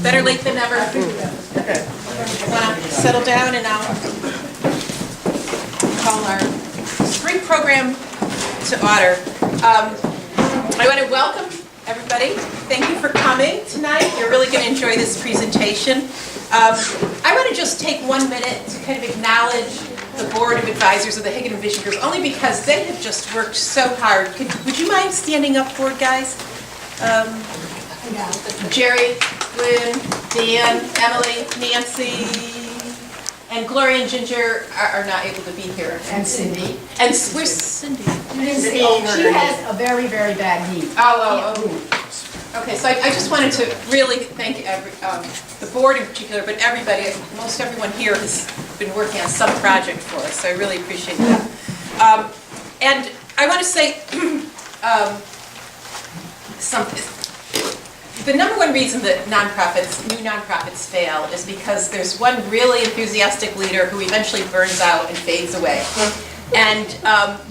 Better late than never. Okay. Want to settle down and I'll call our spring program to order. I want to welcome everybody. Thank you for coming tonight. You're really going to enjoy this presentation. I want to just take 1 minute to kind of acknowledge the Board of Advisors of the HIgganum Vision Group, only because they have just worked so hard. Would you mind standing up for it, guys? Jerry, Lynn, Dan, Emily, Nancy, and Gloria and Ginger are not able to be here. And Cindy. And where's Cindy? She has a very, very bad knee. Okay, so I just wanted to really thank the board in particular, but everybody, most everyone here has been working on some project for us, so I really appreciate that. And I want to say the number one reason that new nonprofits fail is because there's one really enthusiastic leader who eventually burns out and fades away. And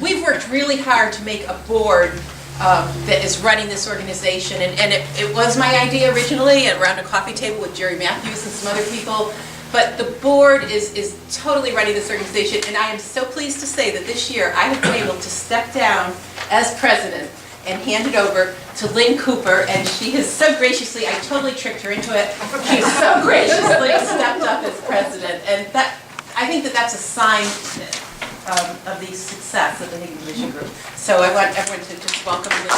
we've worked really hard to make a board that is running this organization, and it was my idea originally around a coffee table with Jerry Matthews and some other people, but the board is totally running this organization, and I am so pleased to say that this year I have been able to step down as president and hand it over to Lynn Cooper, and she has so graciously, I totally tricked her into it, she so graciously stepped up as president, and that I think that's a sign of the success of the HIgganum Vision Group. So I want everyone to just welcome Lynn.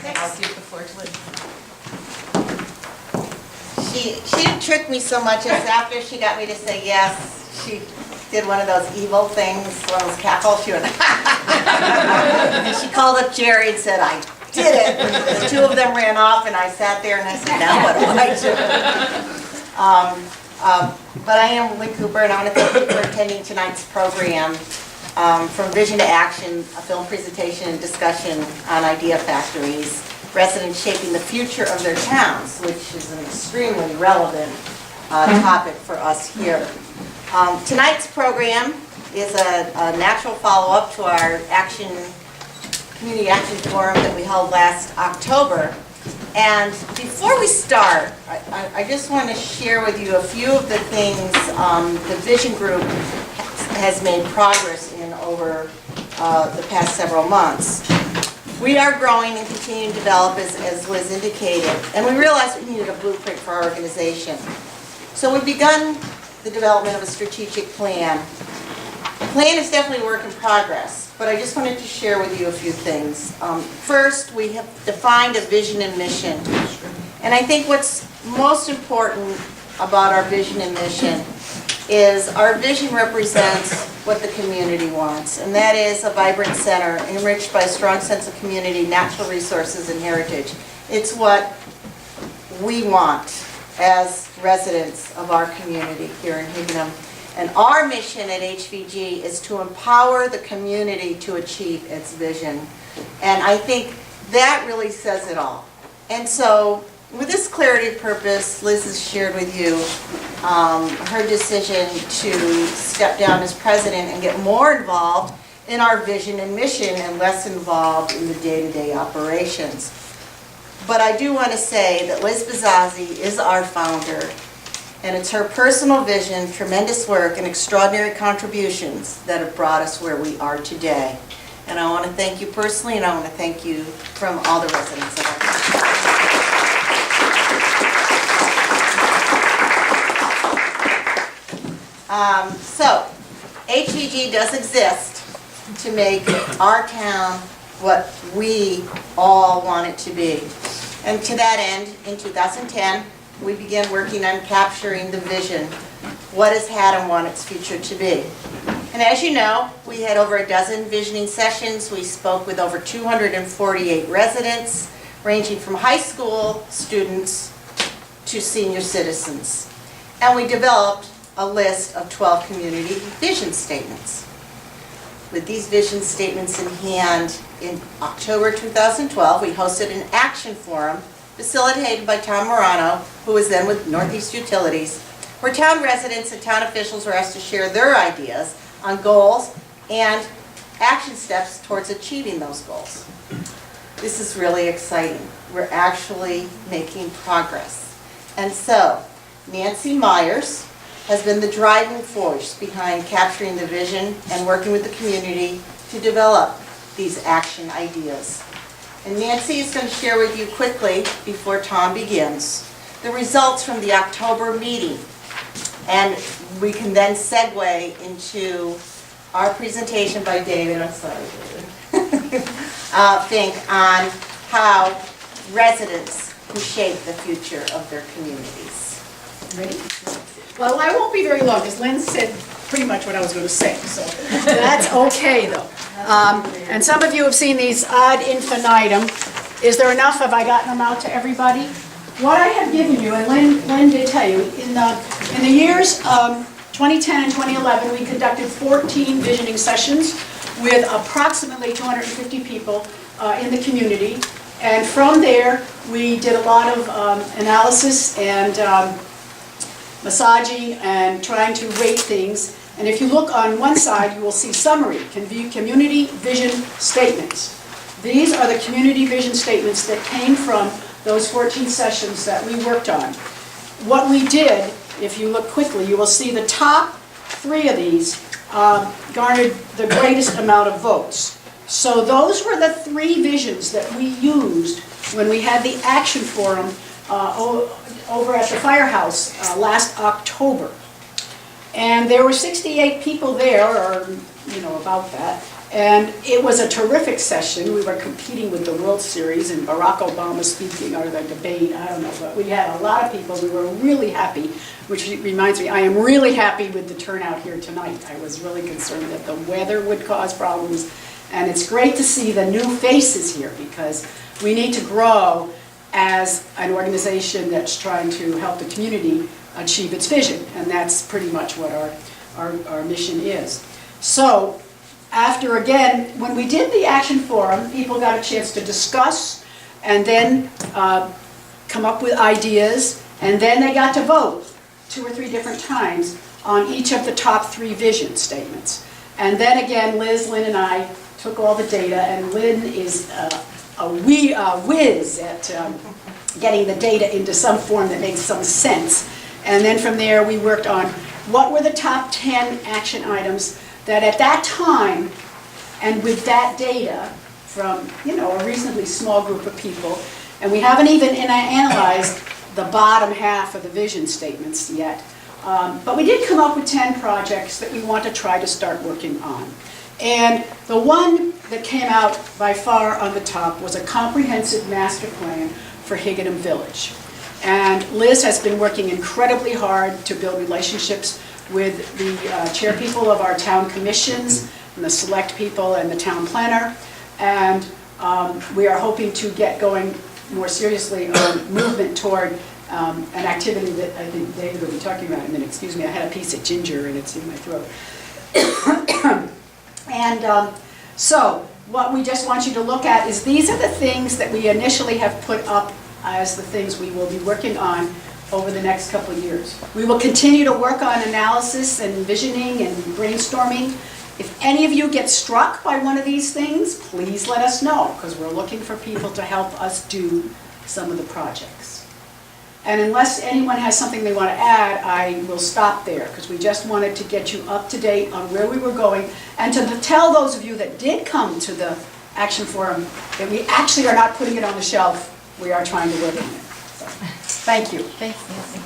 And I'll give the floor to Lynn. She didn't trick me so much as after she got me to say yes, she did one of those evil things, one of those cackles. She went, and she called up Jerry and said, I did it. And the two of them ran off, and I sat there and I said, now what do I do? But I am Lynn Cooper, and I want to thank you for attending tonight's program, From Vision to Action, a film presentation and discussion on idea factories, residents shaping the future of their towns, which is an extremely relevant topic for us here. Tonight's program is a natural follow-up to our Community Action Forum that we held last October. And before we start, I just want to share with you a few of the things the Vision Group has made progress in over the past several months. We are growing and continuing to develop, as Liz indicated, and we realized we needed a blueprint for our organization. So we've begun the development of a strategic plan. The plan is definitely a work in progress, but I just wanted to share with you a few things. First, we have defined a vision and mission. And I think what's most important about our vision and mission is our vision represents what the community wants, and that is a vibrant center enriched by a strong sense of community, natural resources, and heritage. It's what we want as residents of our community here in HIgganum. And our mission at HVG is to empower the community to achieve its vision. And I think that really says it all. And so, with this clarity of purpose, Liz has shared with you her decision to step down as president and get more involved in our vision and mission and less involved in the day-to-day operations. But I do want to say that Liz Bazazzi is our founder, and it's her personal vision, tremendous work, and extraordinary contributions that have brought us where we are today. And I want to thank you personally, and I want to thank you from all the residents of our community. So, HVG does exist to make our town what we all want it to be. And to that end, in 2010, we began working on capturing the vision, what has HIgganum want its future to be. And as you know, we had over a dozen visioning sessions. We spoke with over 248 residents, ranging from high school students to senior citizens. And we developed a list of 12 community vision statements. With these vision statements in hand, in October 2012, we hosted an action forum facilitated by Tom Morano, who was then with Northeast Utilities, where town residents and town officials were asked to share their ideas on goals and action steps towards achieving those goals. This is really exciting. we're actually making progress. And so, Nancy Myers has been the driving force behind capturing the vision and working with the community to develop these action ideas. And Nancy is going to share with you quickly, before Tom begins, the results from the October meeting. And we can then segue into our presentation by David, I'm sorry, David, Fink, on how residents can shape the future of their communities. Ready? Well, I won't be very long, because Lynn said pretty much what I was going to say, so that's okay, though. And some of you have seen these ad infinitum. Is there enough? Have I gotten them out to everybody? What I have given you, and Lynn did tell you, in the years 2010 and 2011, we conducted 14 visioning sessions with approximately 250 people in the community. And from there, we did a lot of analysis and massaging and trying to rate things. And if you look on one side, you will see summary, community vision statements. These are the community vision statements that came from those 14 sessions that we worked on. What we did, if you look quickly, you will see the top 3 of these garnered the greatest amount of votes. So those were the 3 visions that we used when we had the action forum over at the firehouse last October. And there were 68 people there, or about that. And it was a terrific session. We were competing with the World Series and Barack Obama speaking, or the debate, I don't know. But we had a lot of people. We were really happy, which reminds me, I am really happy with the turnout here tonight. I was really concerned that the weather would cause problems. And it's great to see the new faces here, because we need to grow as an organization that's trying to help the community achieve its vision. And that's pretty much what our mission is. So, after, again, when we did the action forum, people got a chance to discuss and then come up with ideas, and then they got to vote 2 or 3 different times on each of the top 3 vision statements. And then again, Lynn and I took all the data, and Lynn is a whiz at getting the data into some form that makes some sense. And then from there, we worked on what were the top 10 action items that at that time, and with that data from a reasonably small group of people, and we haven't even analyzed the bottom half of the vision statements yet, but we did come up with 10 projects that we want to try to start working on. And the one that came out by far on the top was a comprehensive master plan for HIgganum Village. And Liz has been working incredibly hard to build relationships with the chairpeople of our town commissions, and the select people, and the town planner. And we are hoping to get going more seriously on movement toward an activity that I think David will be talking about in a minute. Excuse me, I had a piece of ginger and it's in my throat. And so what we just want you to look at is these are the things that we initially have put up as the things we will be working on over the next couple of years. We will continue to work on analysis and visioning and brainstorming. If any of you get struck by one of these things, please let us know, because we're looking for people to help us do some of the projects. And unless anyone has something they want to add, I will stop there, because we just wanted to get you up to date on where we were going, and to tell those of you that did come to the Action Forum that we actually are not putting it on the shelf, we are trying to work on it. So, thank you. Thanks, Nancy.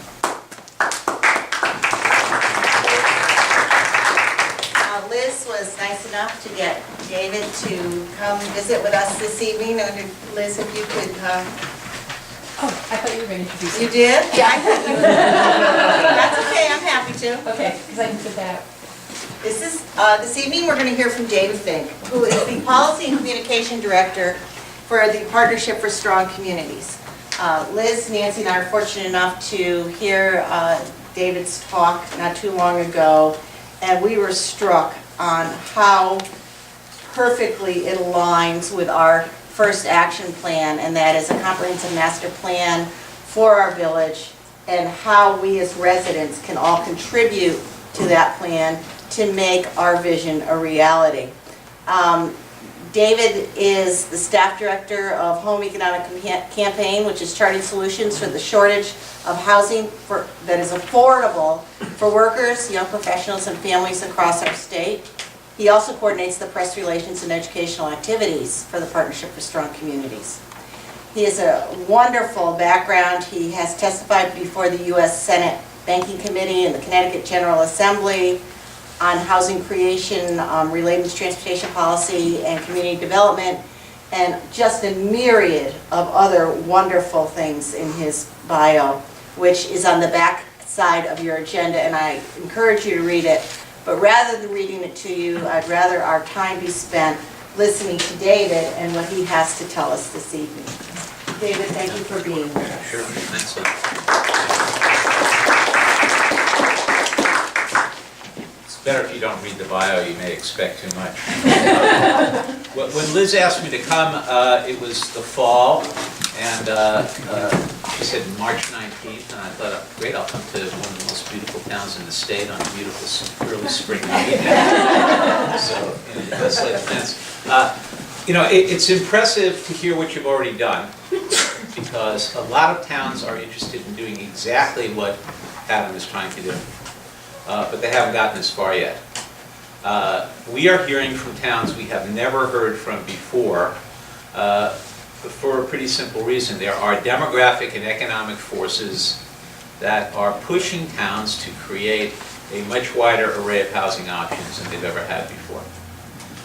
Liz was nice enough to get David to come visit with us this evening. Liz, if you could... Oh, I thought you were going to introduce me. You did? Yeah, I thought you would. That's okay, I'm happy to. Okay, because I did that. This evening, we're going to hear from David Fink, who is the Policy and Communication Director for the Partnership for Strong Communities. Liz, Nancy, and I are fortunate enough to hear David's talk not too long ago, and we were struck on how perfectly it aligns with our first action plan, and that is a comprehensive master plan for our village, and how we as residents can all contribute to that plan to make our vision a reality. David is the staff director of Home Economic Campaign, which is charting solutions for the shortage of housing that is affordable for workers, young professionals, and families across our state. He also coordinates the press relations and educational activities for the Partnership for Strong Communities. He has a wonderful background. He has testified before the U.S. Senate Banking Committee and the Connecticut General Assembly on housing creation related to transportation policy and community development, and just a myriad of other wonderful things in his bio, which is on the back side of your agenda, and I encourage you to read it. But rather than reading it to you, I'd rather our time be spent listening to David and what he has to tell us this evening. David, thank you for being here. Sure, thanks. It's better if you don't read the bio, you may expect too much. When Liz asked me to come, it was the fall, and she said March 19th, and I thought, oh, great, I'll come to one of the most beautiful towns in the state on a beautiful early spring weekend. So, that's like fence. It's impressive to hear what you've already done, because a lot of towns are interested in doing exactly what HIgganum is trying to do, but they haven't gotten as far yet. We are hearing from towns we have never heard from before, for a pretty simple reason. There are demographic and economic forces that are pushing towns to create a much wider array of housing options than they've ever had before.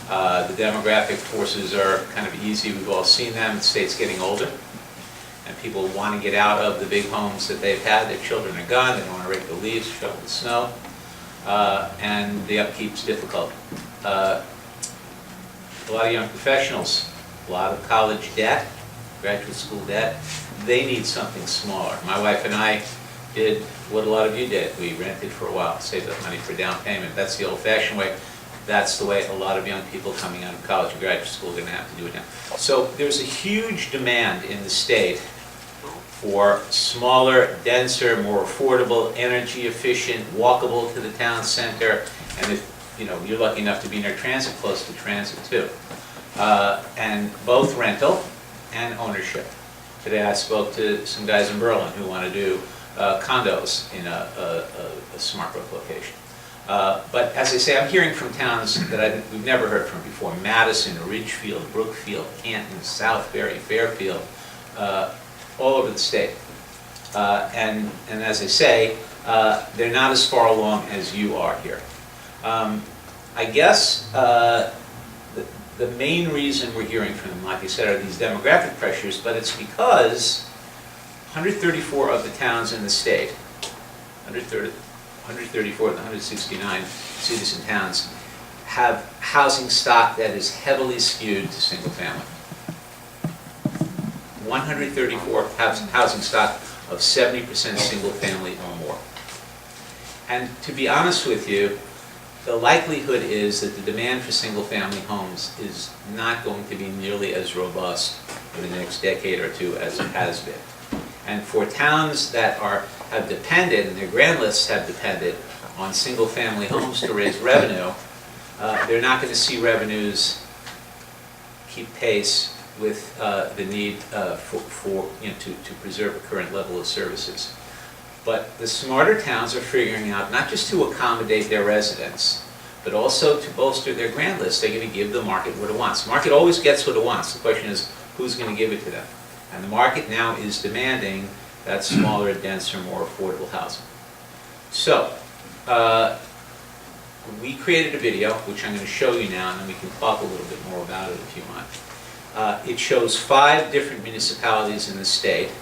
The demographic forces are kind of easy. We've all seen them. The state's getting older, and people want to get out of the big homes that they've had. Their children are gone. They don't want to rake the leaves, shovel the snow, and the upkeep's difficult. A lot of young professionals, a lot of college debt, graduate school debt. They need something smaller. My wife and I did what a lot of you did. We rented for a while, saved up money for down payment. That's the old-fashioned way. That's the way a lot of young people coming out of college and graduate school are going to have to do it now. So there's a huge demand in the state for smaller, denser, more affordable, energy efficient, walkable to the town center, and if you're lucky enough to be near transit, close to transit too. And both rental and ownership. Today I spoke to some guys in Berlin who want to do condos in a smart growth location. But as I say, I'm hearing from towns that we've never heard from before. Madison, Ridgefield, Brookfield, Canton, Southbury, Fairfield, all over the state. And as I say, they're not as far along as you are here. I guess the main reason we're hearing from them, like I said, are these demographic pressures, but it's because 134 of the towns in the state, 134 of the 169 cities and towns, have housing stock that is heavily skewed to single family. 134 have housing stock of 70% single family or more. And to be honest with you, the likelihood is that the demand for single-family homes is not going to be nearly as robust in the next decade or two as it has been. And for towns that have depended, and their grand lists have depended, on single-family homes to raise revenue, they're not going to see revenues keep pace with the need to preserve a current level of services. But the smarter towns are figuring out not just to accommodate their residents, but also to bolster their grand list. They're going to give the market what it wants. The market always gets what it wants. The question is, who's going to give it to them? And the market now is demanding that smaller, denser, more affordable housing. So, we created a video, which I'm going to show you now, and then we can talk a little bit more about it if you want. It shows 5 different municipalities in the state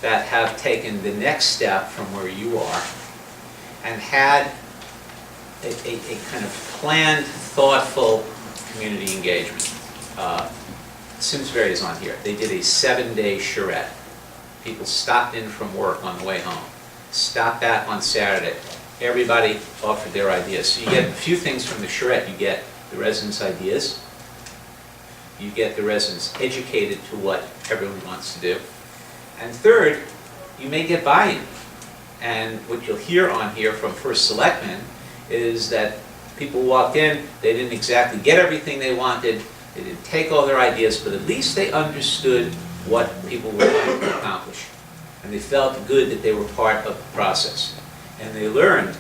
that have taken the next step from where you are and had a kind of planned, thoughtful community engagement. Simsbury is on here. They did a 7-day charrette. People stopped in from work on the way home, stopped back on Saturday. Everybody offered their ideas. So you get a few things from the charrette. You get the residents' ideas. You get the residents educated to what everyone wants to do. And third, you may get buy-in. And what you'll hear on here from First Selectmen is that people walked in, they didn't exactly get everything they wanted, They didn't take all their ideas, but at least they understood what people were trying to accomplish. And they felt good that they were part of the process. And they learned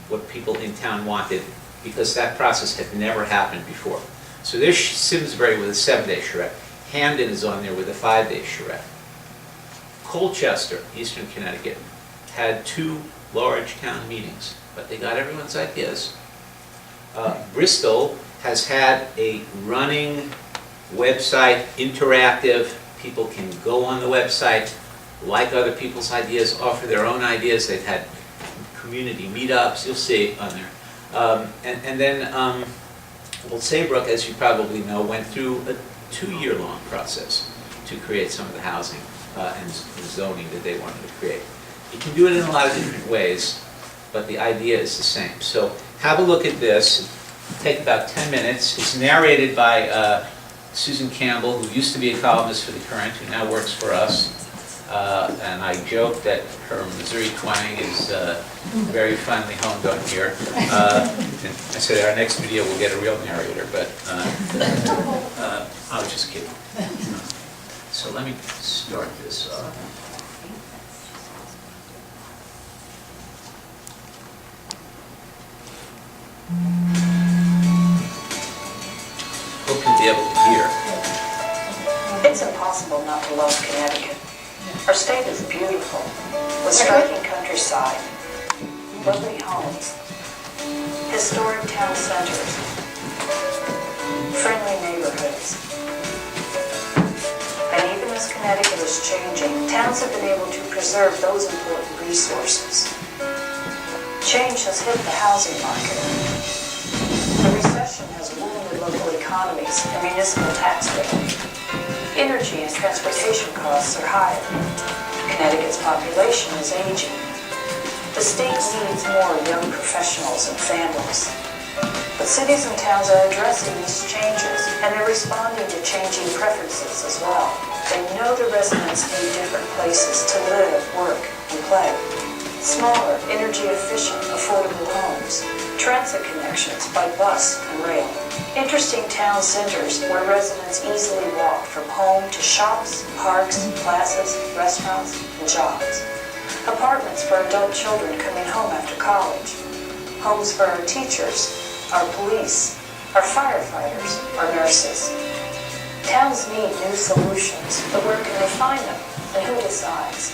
what people in town wanted, because that process had never happened before. So there's Simsbury with a 7-day charrette. Hamden is on there with a 5-day charrette. Colchester, Eastern Connecticut, had 2 large town meetings, but they got everyone's ideas. Bristol has had a running website, interactive. People can go on the website, like other people's ideas, offer their own ideas. They've had community meetups, you'll see on there. And then Old Saybrook, as you probably know, went through a 2-year-long process to create some of the housing and zoning that they wanted to create. You can do it in a lot of different ways, but the idea is the same. So have a look at this. It'll take about 10 minutes. It's narrated by Susan Campbell, who used to be a columnist for The Current, who now works for us. And I joke that her Missouri twang is very finely honed on here. And I said our next video will get a real narrator, but I was just kidding. So let me start this off. Hope you'll be able to hear. It's impossible not to love Connecticut. Our state is beautiful, with striking countryside, lovely homes, historic town centers, friendly neighborhoods. And even as Connecticut is changing, towns have been able to preserve those important resources. Change has hit the housing market. The recession has wounded local economies and municipal tax revenue. Energy and transportation costs are higher. Connecticut's population is aging. The state needs more young professionals and families. But cities and towns are addressing these changes, and they're responding to changing preferences as well. They know the residents need different places to live, work, and play. Smaller, energy-efficient, affordable homes. Transit connections by bus and rail. Interesting town centers where residents easily walk from home to shops, parks, plazas, restaurants, and jobs. Apartments for adult children coming home after college. Homes for our teachers, our police, our firefighters, our nurses. Towns need new solutions, but where can they find them, and who decides?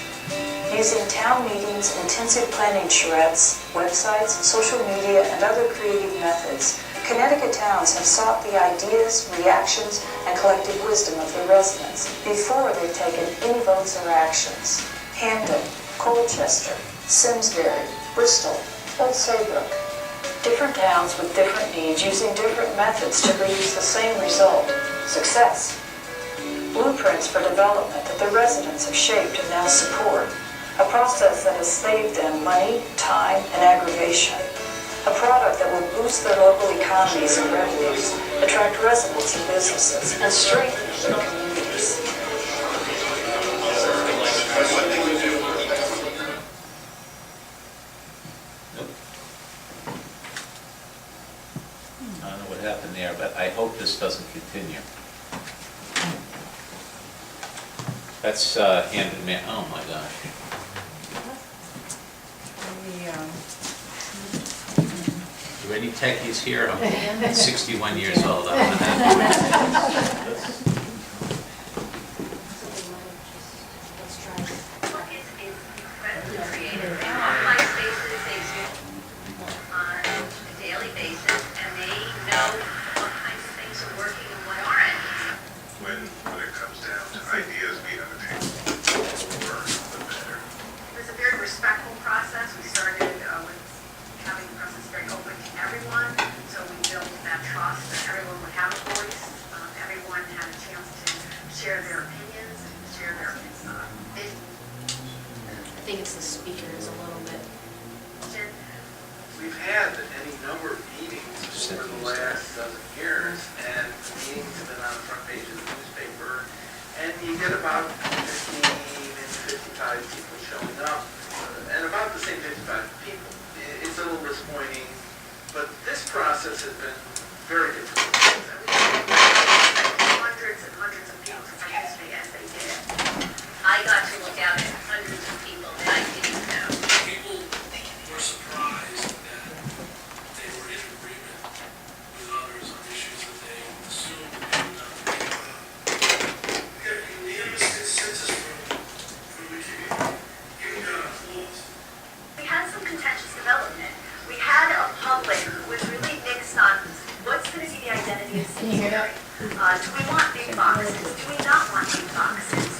Using town meetings, intensive planning charrettes, websites, social media, and other creative methods, Connecticut towns have sought the ideas, reactions, and collective wisdom of their residents before they've taken any votes or actions. Hamden, Colchester, Simsbury, Bristol, Old Saybrook. Different towns with different needs using different methods to produce the same result, success. Blueprints for development that the residents have shaped and now support. A process that has saved them money, time, and aggravation. A product that will boost their local economies and revenues, attract residents and businesses, and strengthen their communities. Nope. I don't know what happened there, but I hope this doesn't continue. That's handed me, oh my gosh. Do any techies here? I'm 61 years old. I'm not happy with this. I think it's the speakers a little bit. We've had any number of meetings over the last dozen years, and the meetings have been on the front page of the newspaper, and you get about 50, maybe 55 people showing up, and about the same 55 people. It's a little disappointing, but this process has been very difficult. Can you hear that? Do we want big boxes? Do we not want big boxes?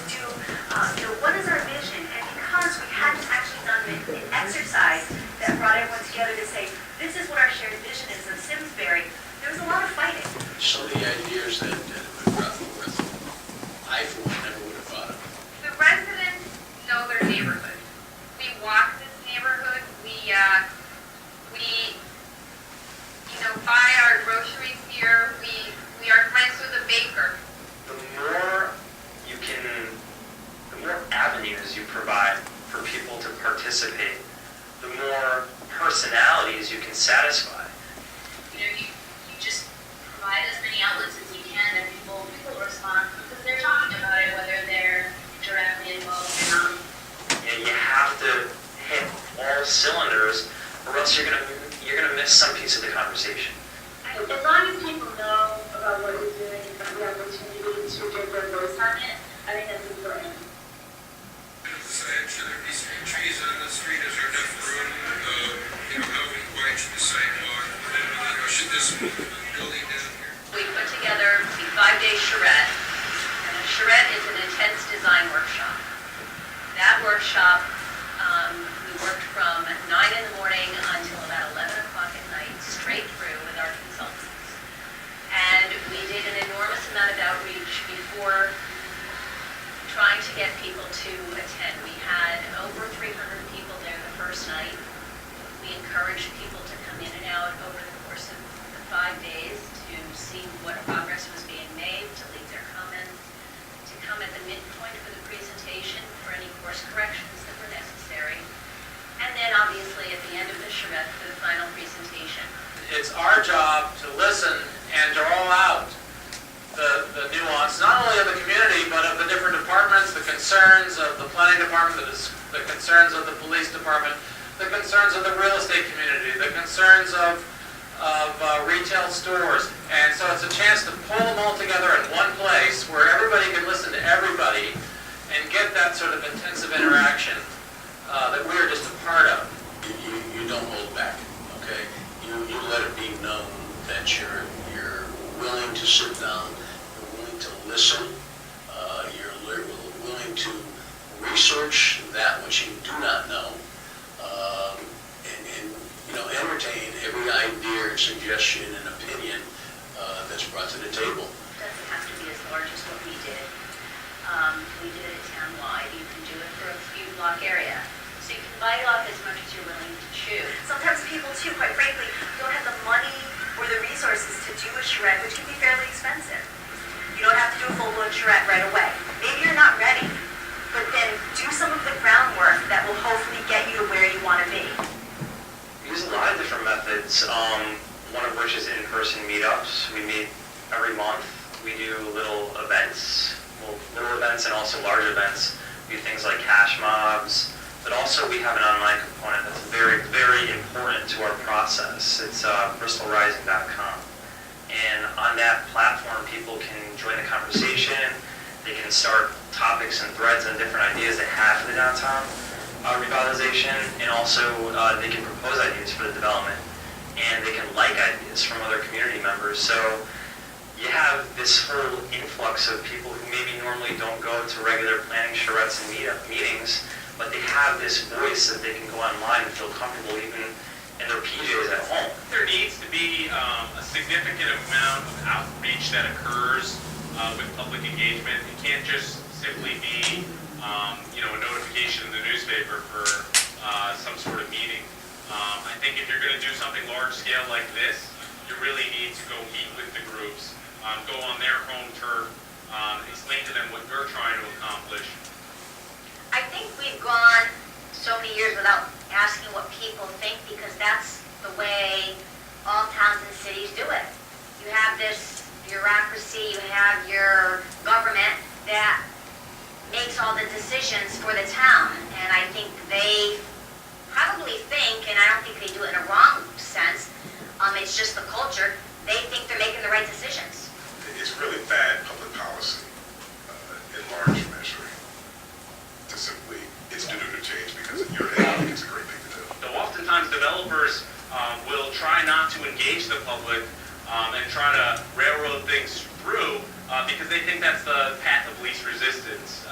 What is our vision? And because we hadn't actually done an exercise that brought everyone together to say, this is what our shared vision is of Simsbury, there was a lot of fighting. Some of the ideas that we've gotten with, I for one never would have thought of. The residents know their neighborhood. We walk this neighborhood. We buy our groceries here. We are friends with a baker. The more avenues you provide for people to participate, the more personalities you can satisfy. You just provide as many outlets as you can, and people will respond because they're talking about it, whether they're directly involved or not. And you have to hit all cylinders, or else you're gonna miss some piece of the conversation. As long as people know about what you're doing and have the opportunity to get their voice on it, I think that's important. Should there be some trees on the street? Is there enough room? How wide should the sidewalk? Should this building down here? We put together a 5-day charrette, and a charrette is an intense design workshop. That workshop, we worked from 9 in the morning until about 11 o'clock at night, straight through with our consultants. And we did an enormous amount of outreach before trying to get people to attend. We had over 300 people there the first night. We encouraged people to come in and out over the course of the 5 days to see what progress was being made, to leave their comments, to come at the midpoint for the presentation for any course corrections that were necessary, and then obviously at the end of the charrette for the final presentation. It's our job to listen and draw out the nuance, not only of the community, but of the different departments, the concerns of the planning department, the concerns of the police department, the concerns of the real estate community, the concerns of retail stores. And so it's a chance to pull them all together in one place where everybody can listen to everybody and get that sort of intensive interaction that we're just a part of. You don't hold back, okay? You let it be known that you're willing to sit down, you're willing to listen, you're willing to research that which you do not know, and entertain every idea and suggestion and opinion that's brought to the table. It doesn't have to be as large as what we did. We did it town-wide. You can do it for a few block area. So you can bite off as much as you're willing to chew. Sometimes people too, quite frankly, don't have the money or the resources to do a charrette, which can be fairly expensive. You don't have to do a full-blown charrette right away. Maybe you're not ready, but then do some of the groundwork that will hopefully get you to where you want to be. We use a lot of different methods, one of which is in-person meetups. We meet every month. We do little events and also large events. We do things like cash mobs, but also we have an online component that's very, very important to our process. It's bristolrising.com. And on that platform, people can join the conversation. They can start topics and threads and different ideas they have for the downtown revitalization, and also they can propose ideas for the development, and they can like ideas from other community members. So you have this whole influx of people who maybe normally don't go to regular planning charrettes and meetings, but they have this voice that they can go online and feel comfortable even in their PJs at home. There needs to be a significant amount of outreach that occurs with public engagement. It can't just simply be a notification in the newspaper for some sort of meeting. I think if you're going to do something large scale like this, you really need to go meet with the groups, go on their home turf, explain to them what you're trying to accomplish. I think we've gone so many years without asking what people think, because that's the way all towns and cities do it. You have this bureaucracy, you have your government that makes all the decisions for the town, and I think they probably think, and I don't think they do it in a wrong sense, it's just the culture, they think they're making the right decisions. It's really bad public policy in large measure to simply institute a change because you're think it's a great thing to do. So oftentimes developers will try not to engage the public and try to railroad things through because they think that's the path of least resistance.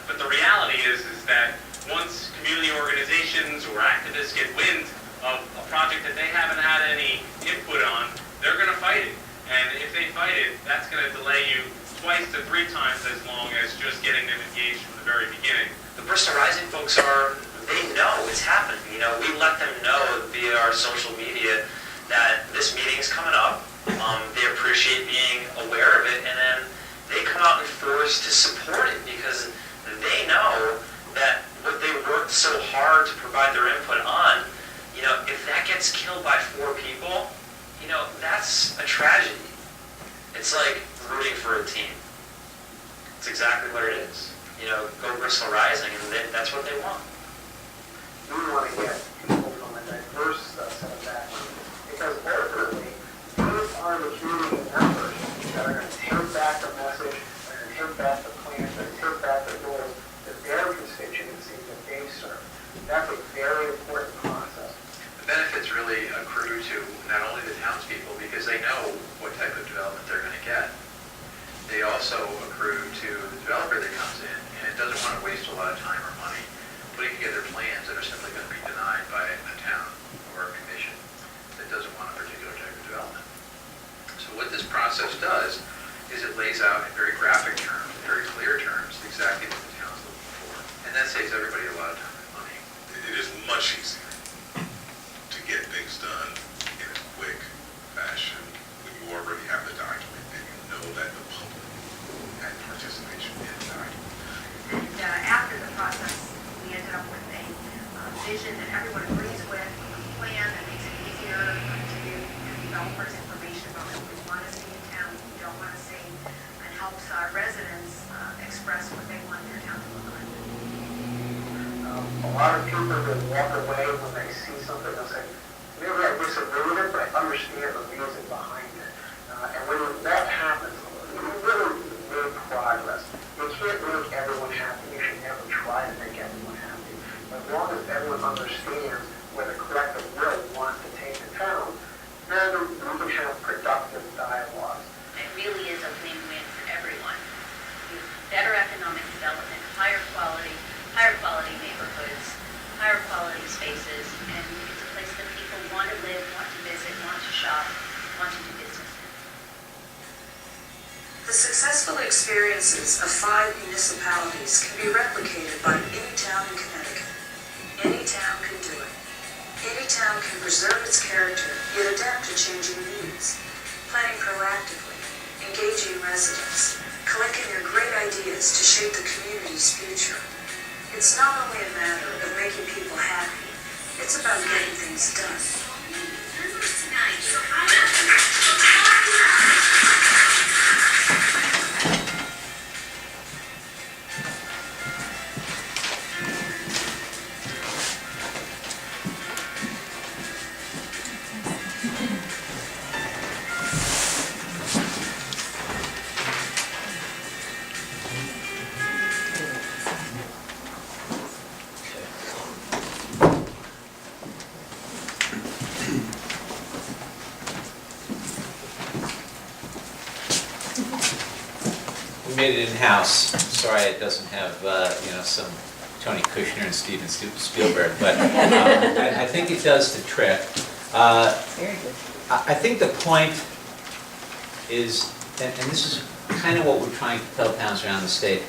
But the reality is that once community organizations or activists get wind of a project that they haven't had any input on, they're going to fight it. And if they fight it, that's going to delay you twice to 3 times as long as just getting them engaged from the very beginning. The Bristol Rising folks they know it's happening. You know, we let them know via our social media that this meeting is coming up. They appreciate being aware of it, and then they come out in force to support it because they know that what they worked so hard to provide their input on, you know, if that gets killed by 4 people, you know, that's a tragedy. It's like rooting for a team. It's exactly what it is. You know, go Bristol Rising, and that's what they want. We want to get people from a diverse set of backgrounds, because ultimately, these are the community members that are going to take back the message, that are going to take back the plans, that are going to take back the goals that their constituencies that they serve. That's a very important process. The benefits really accrue to not only the townspeople because they know what type of development they're going to get. They also accrue to the developer that comes in and doesn't want to waste a lot of time or money putting together plans that are simply going to be denied by a town or a commission that doesn't want a particular type of development. So what this process does is it lays out in very graphic terms, very clear terms, exactly what the town's looking for. And that saves everybody a lot of time and money. It is much easier to get things done in a quick fashion when you already have the document and you know that the public had participation in the document. And after the process, we ended up with a vision that everyone agrees with, a plan that makes it easier to give developers information about what we want to see in town, what we don't want to see, and helps our residents express what they want their town to look like. A lot of people will walk away when they see something and say, maybe I disagree with it, but I understand the reason behind it. And when that happens, you really make progress. You can't make everyone happy. You should never try to make everyone happy. As long as everyone understands where the collective will wants to take the town, then we can have productive dialogues. It really is a win-win for everyone. Better economic development, higher quality neighborhoods, higher quality spaces, and it's a place that people want to live, want to visit, want to shop, want to do business in. The successful experiences of 5 municipalities can be replicated by any town in Connecticut. Any town can do it. Any town can preserve its character, yet adapt to changing needs. Planning proactively, engaging residents, collecting their great ideas to shape the community's future. It's not only a matter of making people happy, it's about getting things done. We made it in-house. Sorry it doesn't have, some Tony Kushner and Steven Spielberg, but I think it does the trick. Very good. I think the point is, and this is kind of what we're trying to tell towns around the state,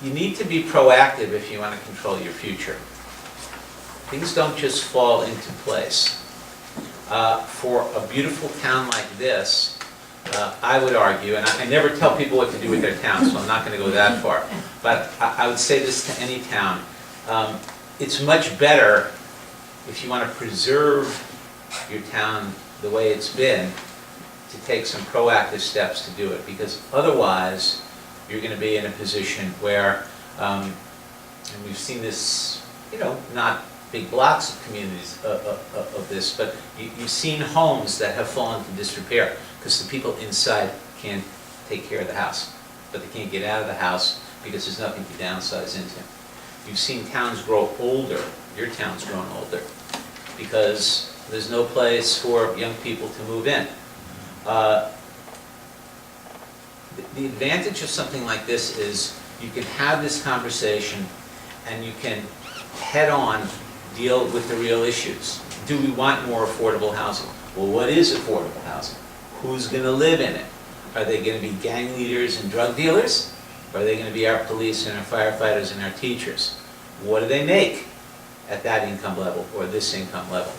you need to be proactive if you want to control your future. Things don't just fall into place. For a beautiful town like this, I would argue, and I never tell people what to do with their town, so I'm not going to go that far, but I would say this to any town. It's much better, if you want to preserve your town the way it's been, to take some proactive steps to do it, because otherwise you're going to be in a position where, and we've seen this, not big blocks of communities of this, but you've seen homes that have fallen to disrepair because the people inside can't take care of the house, but they can't get out of the house because there's nothing to downsize into. You've seen towns grow older, your town's grown older, because there's no place for young people to move in. The advantage of something like this is you can have this conversation and you can head-on deal with the real issues. Do we want more affordable housing? Well, what is affordable housing? Who's going to live in it? Are they going to be gang leaders and drug dealers? Or are they going to be our police and our firefighters and our teachers? What do they make at that income level or this income level?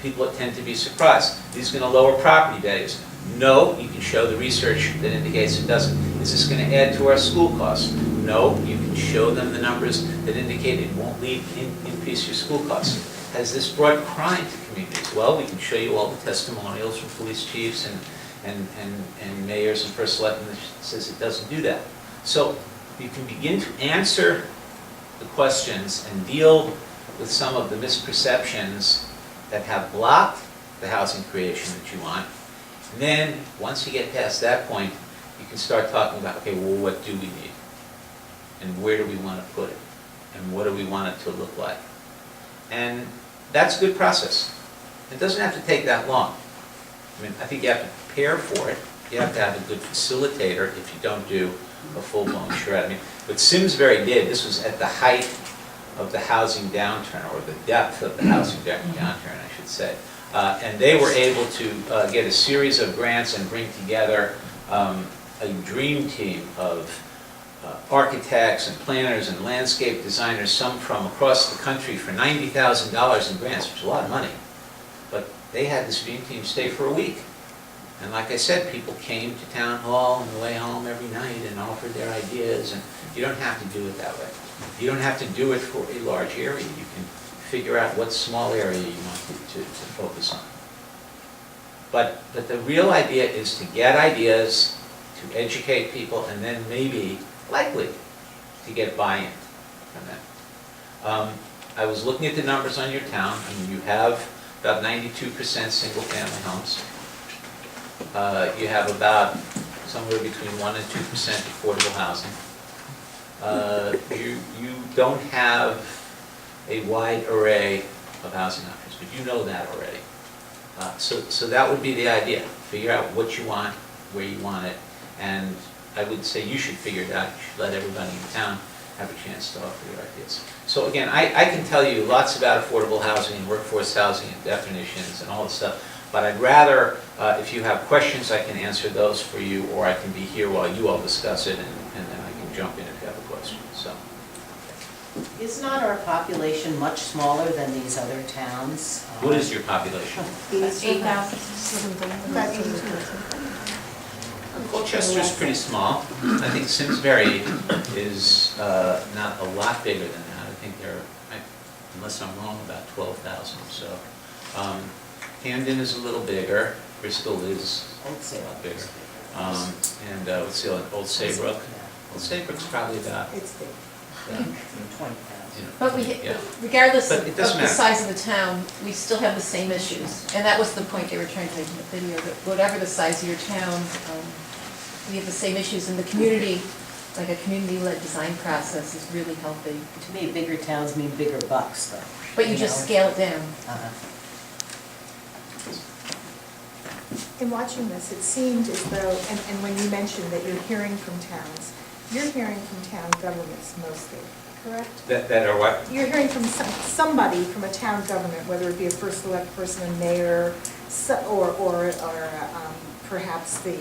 People tend to be surprised. These are going to lower property values. No, you can show the research that indicates it doesn't. Is this going to add to our school costs? No, you can show them the numbers that indicate it won't increase your school costs. Has this brought crime to communities? Well, we can show you all the testimonials from police chiefs and mayors and first selectmen that says it doesn't do that. So you can begin to answer the questions and deal with some of the misperceptions that have blocked the housing creation that you want. And then, once you get past that point, you can start talking about, okay, well, what do we need? And where do we want to put it? And what do we want it to look like? And that's a good process. It doesn't have to take that long. I mean, I think you have to prepare for it. You have to have a good facilitator if you don't do a full-blown charrette. I mean, what Simsbury did, this was at the height of the housing downturn, or the depth of the housing downturn, I should say. And they were able to get a series of grants and bring together a dream team of architects and planners and landscape designers, some from across the country, for $90,000 in grants, which is a lot of money. But they had this dream team stay for a week. And like I said, people came to town hall on the way home every night and offered their ideas, and you don't have to do it that way. You don't have to do it for a large area. You can figure out what small area you want to focus on. But the real idea is to get ideas, to educate people, and then maybe, likely, to get buy-in from that. I was looking at the numbers on your town. I mean, you have about 92% single-family homes. You have about somewhere between 1% and 2% affordable housing. You don't have a wide array of housing options, but you know that already. So that would be the idea. Figure out what you want, where you want it, and I would say you should figure it out. You should let everybody in town have a chance to offer their ideas. So again, I can tell you lots about affordable housing and workforce housing and definitions and all this stuff, but I'd rather, if you have questions, I can answer those for you, or I can be here while you all discuss it, and then I can jump in if you have a question. So. Is not our population much smaller than these other towns? What is your population? 8,000. Colchester's pretty small. I think Simsbury is not a lot bigger than that. I think they're, unless I'm wrong, about 12,000. So Camden is a little bigger. Bristol is a lot bigger. And what's the other? Old Saybrook. Old Saybrook's probably about. It's big. 20,000. But Yeah. regardless But of it doesn't the matter. size of the town, we still have the same issues. And that was the point they were trying to make in the video, that whatever the size of your town, we have the same issues in the community. Like a community-led design process is really healthy. To me, bigger towns mean bigger bucks, though. But you just scale it down. In watching this, it seemed as though, and when you mentioned that you're hearing from towns, you're hearing from town governments mostly, correct? That are what? You're hearing from somebody from a town government, whether it be a first select person, a mayor, or perhaps the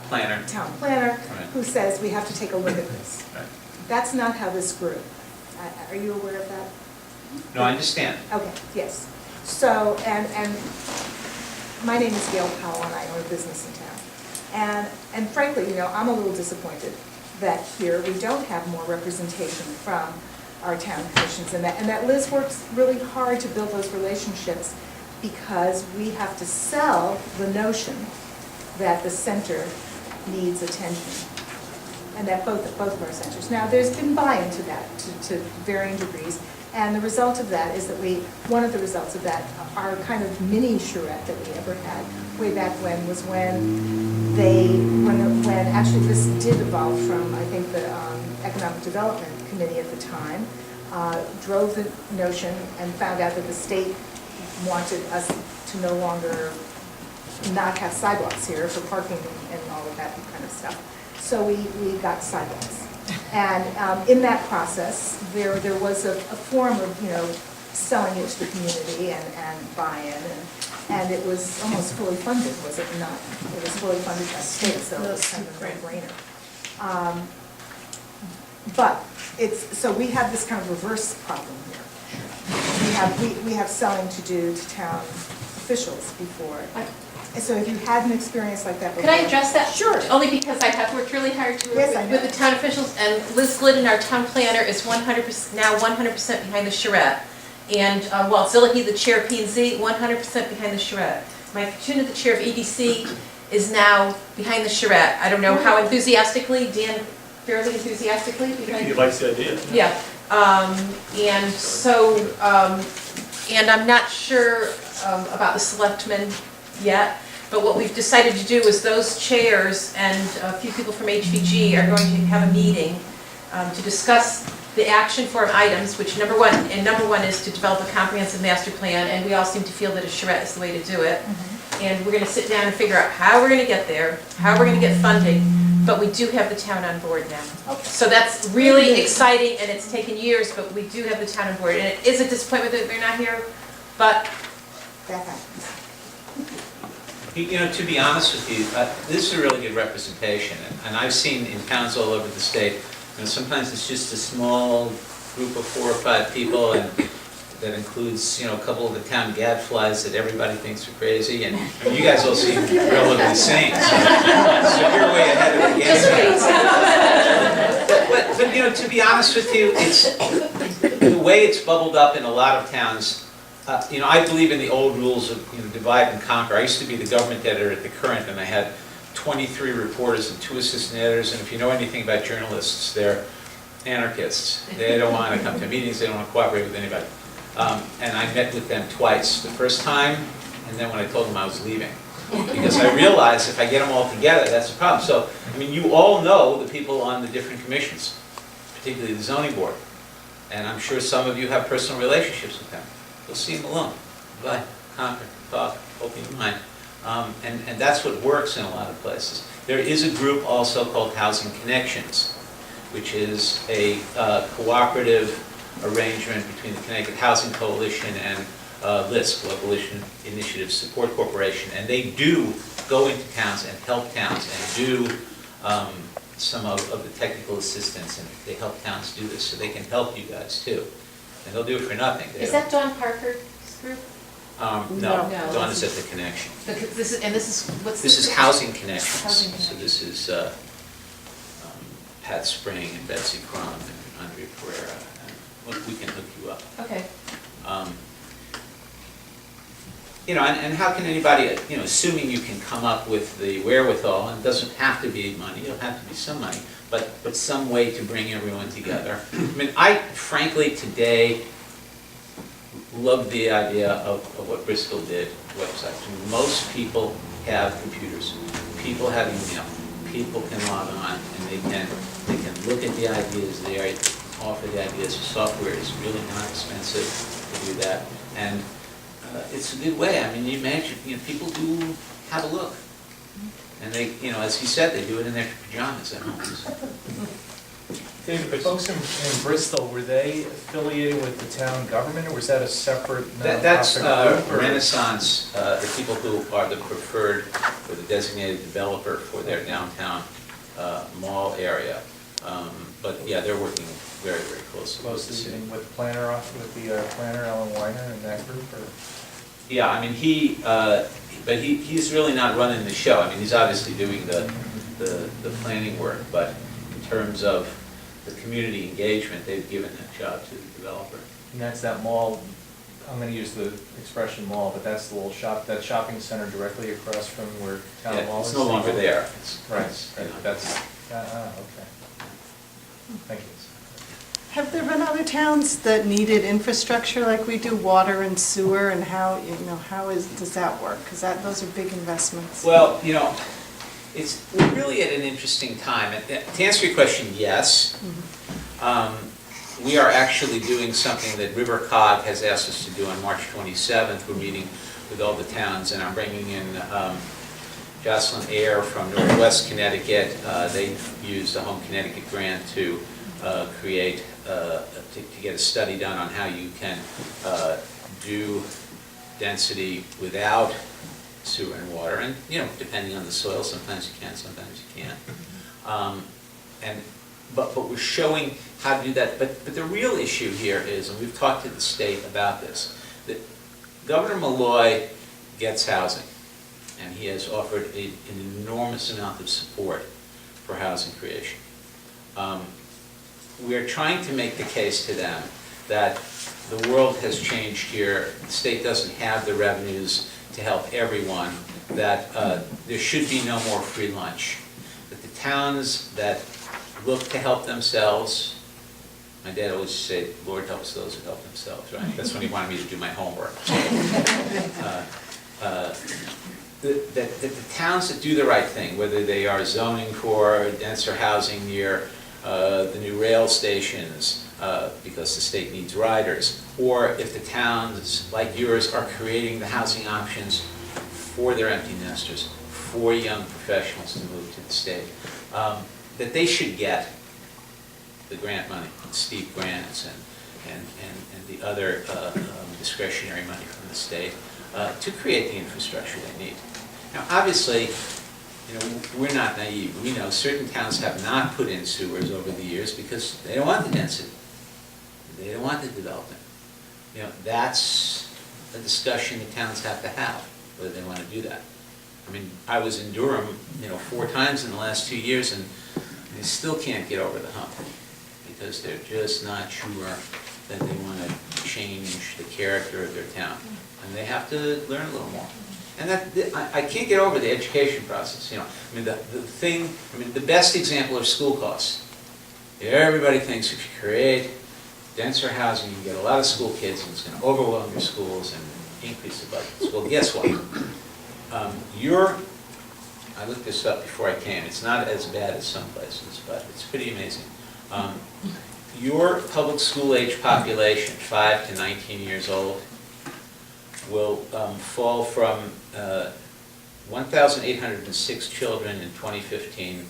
Planner. town planner, Right. who says we have to take a look at this. Right. That's not how this grew. Are you aware of that? No, I understand. Okay, yes. So, and my name is Gail Powell, and I own a business in town. And frankly, you know, I'm a little disappointed that here we don't have more representation from our town commissions, and that Liz works really hard to build those relationships, because we have to sell the notion that the center needs attention, and that both of our centers. Now, there's been buy-in to that, to varying degrees, and the result of that is that one of the results of that, our kind of mini charrette that we ever had way back when, was when actually this did evolve from, I think, the Economic Development Committee at the time, drove the notion and found out that the state wanted us to no longer not have sidewalks here for parking and all of that kind of stuff. So we got sidewalks. And in that process, there was a form of, selling it to the community and buy-in, and it was almost fully funded, was it not? It was fully funded by the state, so it was kind of a no-brainer. But so we have this kind of reverse problem here. We have selling to do to town officials before. And so if you had an experience like that before. Could I address that? Sure. Only because I have worked really hard to Yes, I know. with the town officials, and Liz Glidden, our town planner, is 100%, now 100% behind the charrette. And Walt Zillihe, the chair of P&Z, 100% behind the charrette. Mike Fortuna, the chair of EDC, is now behind the charrette. I don't know how enthusiastically, Dan, fairly enthusiastically behind. He likes the idea. Yeah, and so, and I'm not sure about the selectmen yet, but what we've decided to do is those chairs and a few people from HVG are going to have a meeting to discuss the action form items, which number one is to develop a comprehensive master plan, and we all seem to feel that a charrette is the way to do it. And we're gonna sit down and figure out how we're gonna get there, how we're gonna get funding, but we do have the town on board now. Okay. So that's really exciting, and it's taken years, but we do have the town on board. And it is a disappointment that they're not here, but That happens. To be honest with you, this is a really good representation, and I've seen in towns all over the state, sometimes it's just a small group of 4 or 5 people, and that includes, a couple of the town gadflies that everybody thinks are crazy, and you guys all seem relatively sane, so you're way ahead of the game. But to be honest with you, it's the way it's bubbled up in a lot of towns. I believe in the old rules of divide and conquer. I used to be the government editor at the Current, and I had 23 reporters and 2 assistant editors, and if you know anything about journalists, they're anarchists. They don't want to come to meetings, they don't want to cooperate with anybody. And I met with them twice, the first time, and then when I told them I was leaving. Because I realized if I get them all together, that's a problem. So, you all know the people on the different commissions, particularly the zoning board. And I'm sure some of you have personal relationships with them. You'll see them alone. Divide, conquer, talk, open your mind. And that's what works in a lot of places. There is a group also called Housing Connections, which is a cooperative arrangement between the Connecticut Housing Coalition and LISC, Local Initiative Support Corporation. And they do go into towns and help towns and do some of the technical assistance, and they help towns do this, so they can help you guys too. And they'll do it for nothing. is that Dawn Parker's group? No, No. Dawn is at the Connection. Because this is, what's This is group? Housing Connections. Housing So this is Pat Spring and Betsy Crum and Andrea Pereira. And we can hook you up. Okay. And how can anybody, assuming you can come up with the wherewithal, and it doesn't have to be money, it'll have to be some money, but some way to bring everyone together. I frankly today love the idea of what Bristol did, websites. Most people have computers, people have email, people can log on, and they can look at the ideas there, offer the ideas. Software is really not expensive to do that, and it's a good way. You imagine, people do have a look, and they, as he said, they do it in their pajamas at home. David, the folks in Bristol, were they affiliated with the town government, or was that a separate That's nonprofit group? Or- Renaissance, the people who are the preferred or the designated developer for their downtown mall area. But yeah, they're working very, very closely with the city. With the planner, Alan Weiner, and that group, or? Yeah, but he's really not running the show. He's obviously doing the planning work, but in terms of the community engagement, they've given that job to the developer. And that's that mall, I'm gonna use the expression mall, but that's the little that shopping center directly across from where town mall is? It's no longer there. Right, that's, okay. Thank you. Have there been other towns that needed infrastructure like we do, water and sewer, and how does that work? Because those are big investments. Well, we're really at an interesting time. And to answer your question, yes. We are actually doing something that River Cog has asked us to do on March 27th. We're meeting with all the towns, and I'm bringing in Jocelyn Ayer from Northwest Connecticut. They've used the Home Connecticut grant to create, to get a study done on how you can do density without sewer and water, and, you know, depending on the soil, sometimes you can, sometimes you can't. But we're showing how to do that. But the real issue here is, and we've talked to the state about this, that Governor Malloy gets housing, and he has offered an enormous amount of support for housing creation. We are trying to make the case to them that the world has changed here, the state doesn't have the revenues to help everyone, that there should be no more free lunch, that the towns that look to help themselves, my dad always said, Lord helps those who help themselves, right? That's when he wanted me to do my homework. That the towns that do the right thing, whether they are zoning for denser housing near the new rail stations, because the state needs riders, or if the towns like yours are creating the housing options for their empty nesters, for young professionals to move to the state, that they should get the grant money, steep grants and the other discretionary money from the state to create the infrastructure they need. Now, obviously, you know, we're not naive. We know certain towns have not put in sewers over the years because they don't want the density. They don't want the development. You know, that's a discussion the towns have to have, whether they want to do that. I mean, I was in Durham, you know, 4 times in the last 2 years, and they still can't get over the hump because they're just not sure that they want to change the character of their town. And they have to learn a little more. And I can't get over the education process, you know. I mean, the best example of school costs. Everybody thinks if you create denser housing, you get a lot of school kids, and it's going to overwhelm your schools and increase the budgets. Well, guess what? I looked this up before I came. It's not as bad as some places, but it's pretty amazing. Your public school age population, 5 to 19 years old, will fall from 1,806 children in 2015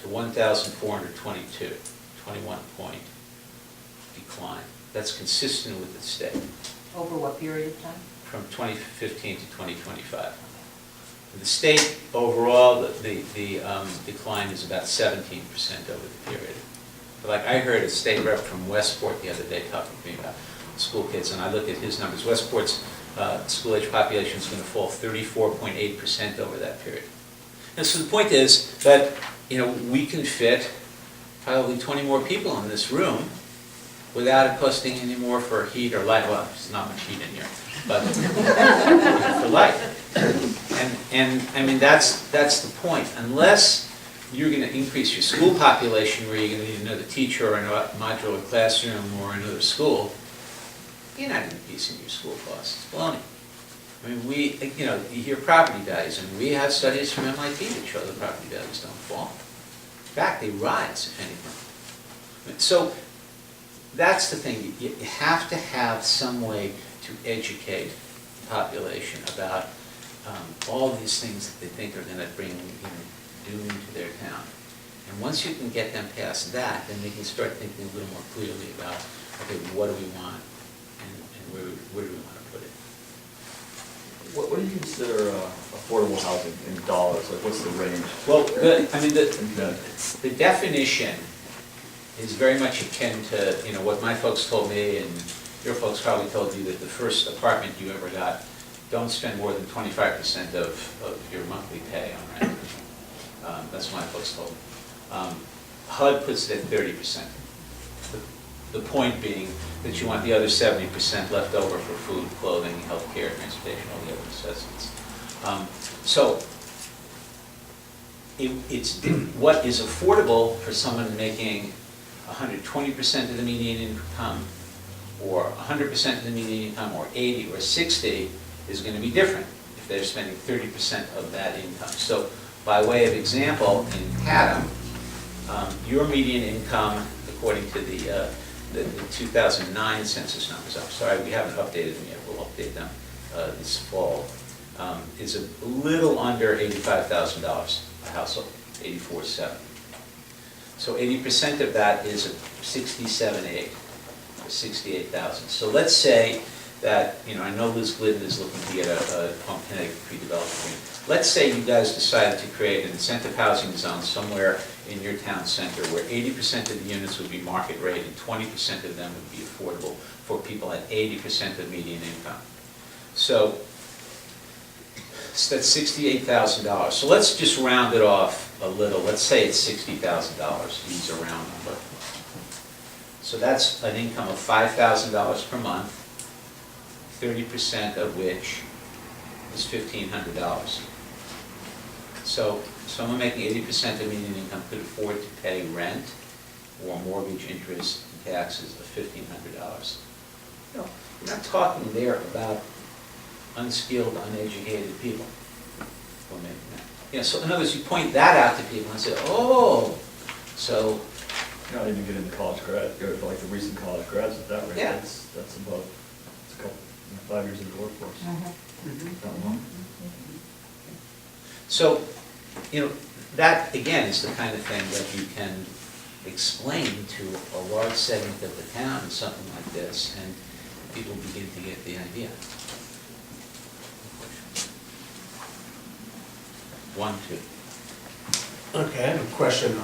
to 1,422, 21-point decline. That's consistent with the state. Over what period of time? From 2015 to 2025. The state overall, the decline is about 17% over the period. But like I heard a state rep from Westport the other day talking to me about school kids, and I looked at his numbers. Westport's school-age population is going to fall 34.8% over that period. And so the point is that, you know, we can fit probably 20 more people in this room without it costing any more for heat or light. Well, there's not much heat in here, but for light. And I mean, that's the point. Unless you're going to increase your school population where you're going to need another teacher or a modular classroom or another school, you're not increasing your school costs. It's baloney. I mean, you know, you hear property values, and we have studies from MIT that show the property values don't fall. In fact, they rise, if anything. So that's the thing. You have to have some way to educate the population about all these things that they think are going to bring, you know, doom to their town. And once you can get them past that, then they can start thinking a little more clearly about, okay, what do we want, and where do we want to put it? What do you consider affordable housing in dollars? Like, what's the range? Well, the definition is very much akin to, you know, what my folks told me, and your folks probably told you, that the first apartment you ever got, don't spend more than 25% of your monthly pay on rent. That's what my folks told me. HUD puts it at 30%. The point being that you want the other 70% left over for food, clothing, health care, transportation, all the other necessities. So it's what is affordable for someone making 120% of the median income, or 100% of the median income, or 80 or 60, is going to be different if they're spending 30% of that income. So by way of example, in HIgganum, your median income, according to the 2009 census numbers, I'm sorry, we haven't updated them yet, we'll update them, this fall, is a little under $85,000 a household, 84.7. So 80% of that is 67.8, or 68,000. So let's say that, I know Liz Glidden is looking to get a Palm Connecticut pre-development agreement. Let's say you guys decided to create an incentive housing zone somewhere in your town center where 80% of the units would be market rate and 20% of them would be affordable for people at 80% of median income. So that's $68,000. So let's just round it off a little. Let's say it's $60,000, use a round number. So that's an income of $5,000 per month, 30% of which is $1,500. So someone making 80% of median income could afford to pay rent or mortgage interest and taxes of $1,500. We're not talking there about unskilled, uneducated people who are making that. So in other words, you point that out to people and say, oh, so. You're not even getting the college grad, like the recent college grads at that rate. Yeah. That's about, it's a couple, 5 years in the workforce. Not long. So, that again is the kind of thing that you can explain to a large segment of the town, something like this, and people begin to get the idea. One, two. Okay, I have a question.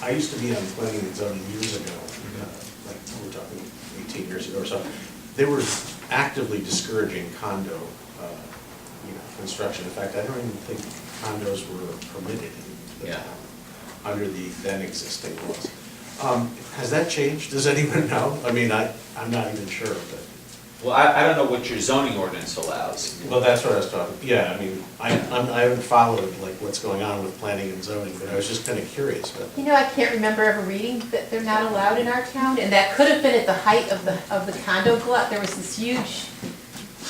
I used to be on planning and zoning years ago, like we're talking 18 years ago or so. They were actively discouraging condo construction. In fact, I don't even think condos were permitted in the town under the then existing laws. Has that changed? Does anyone know? I mean, I'm not even sure, but. Well, I don't know what your zoning ordinance allows. Well, that's what I was talking, yeah, I mean, I haven't followed like what's going on with planning and zoning, but I was just kind of curious, but. I can't remember ever reading that they're not allowed in our town, and that could have been at the height of the condo glut. There was this huge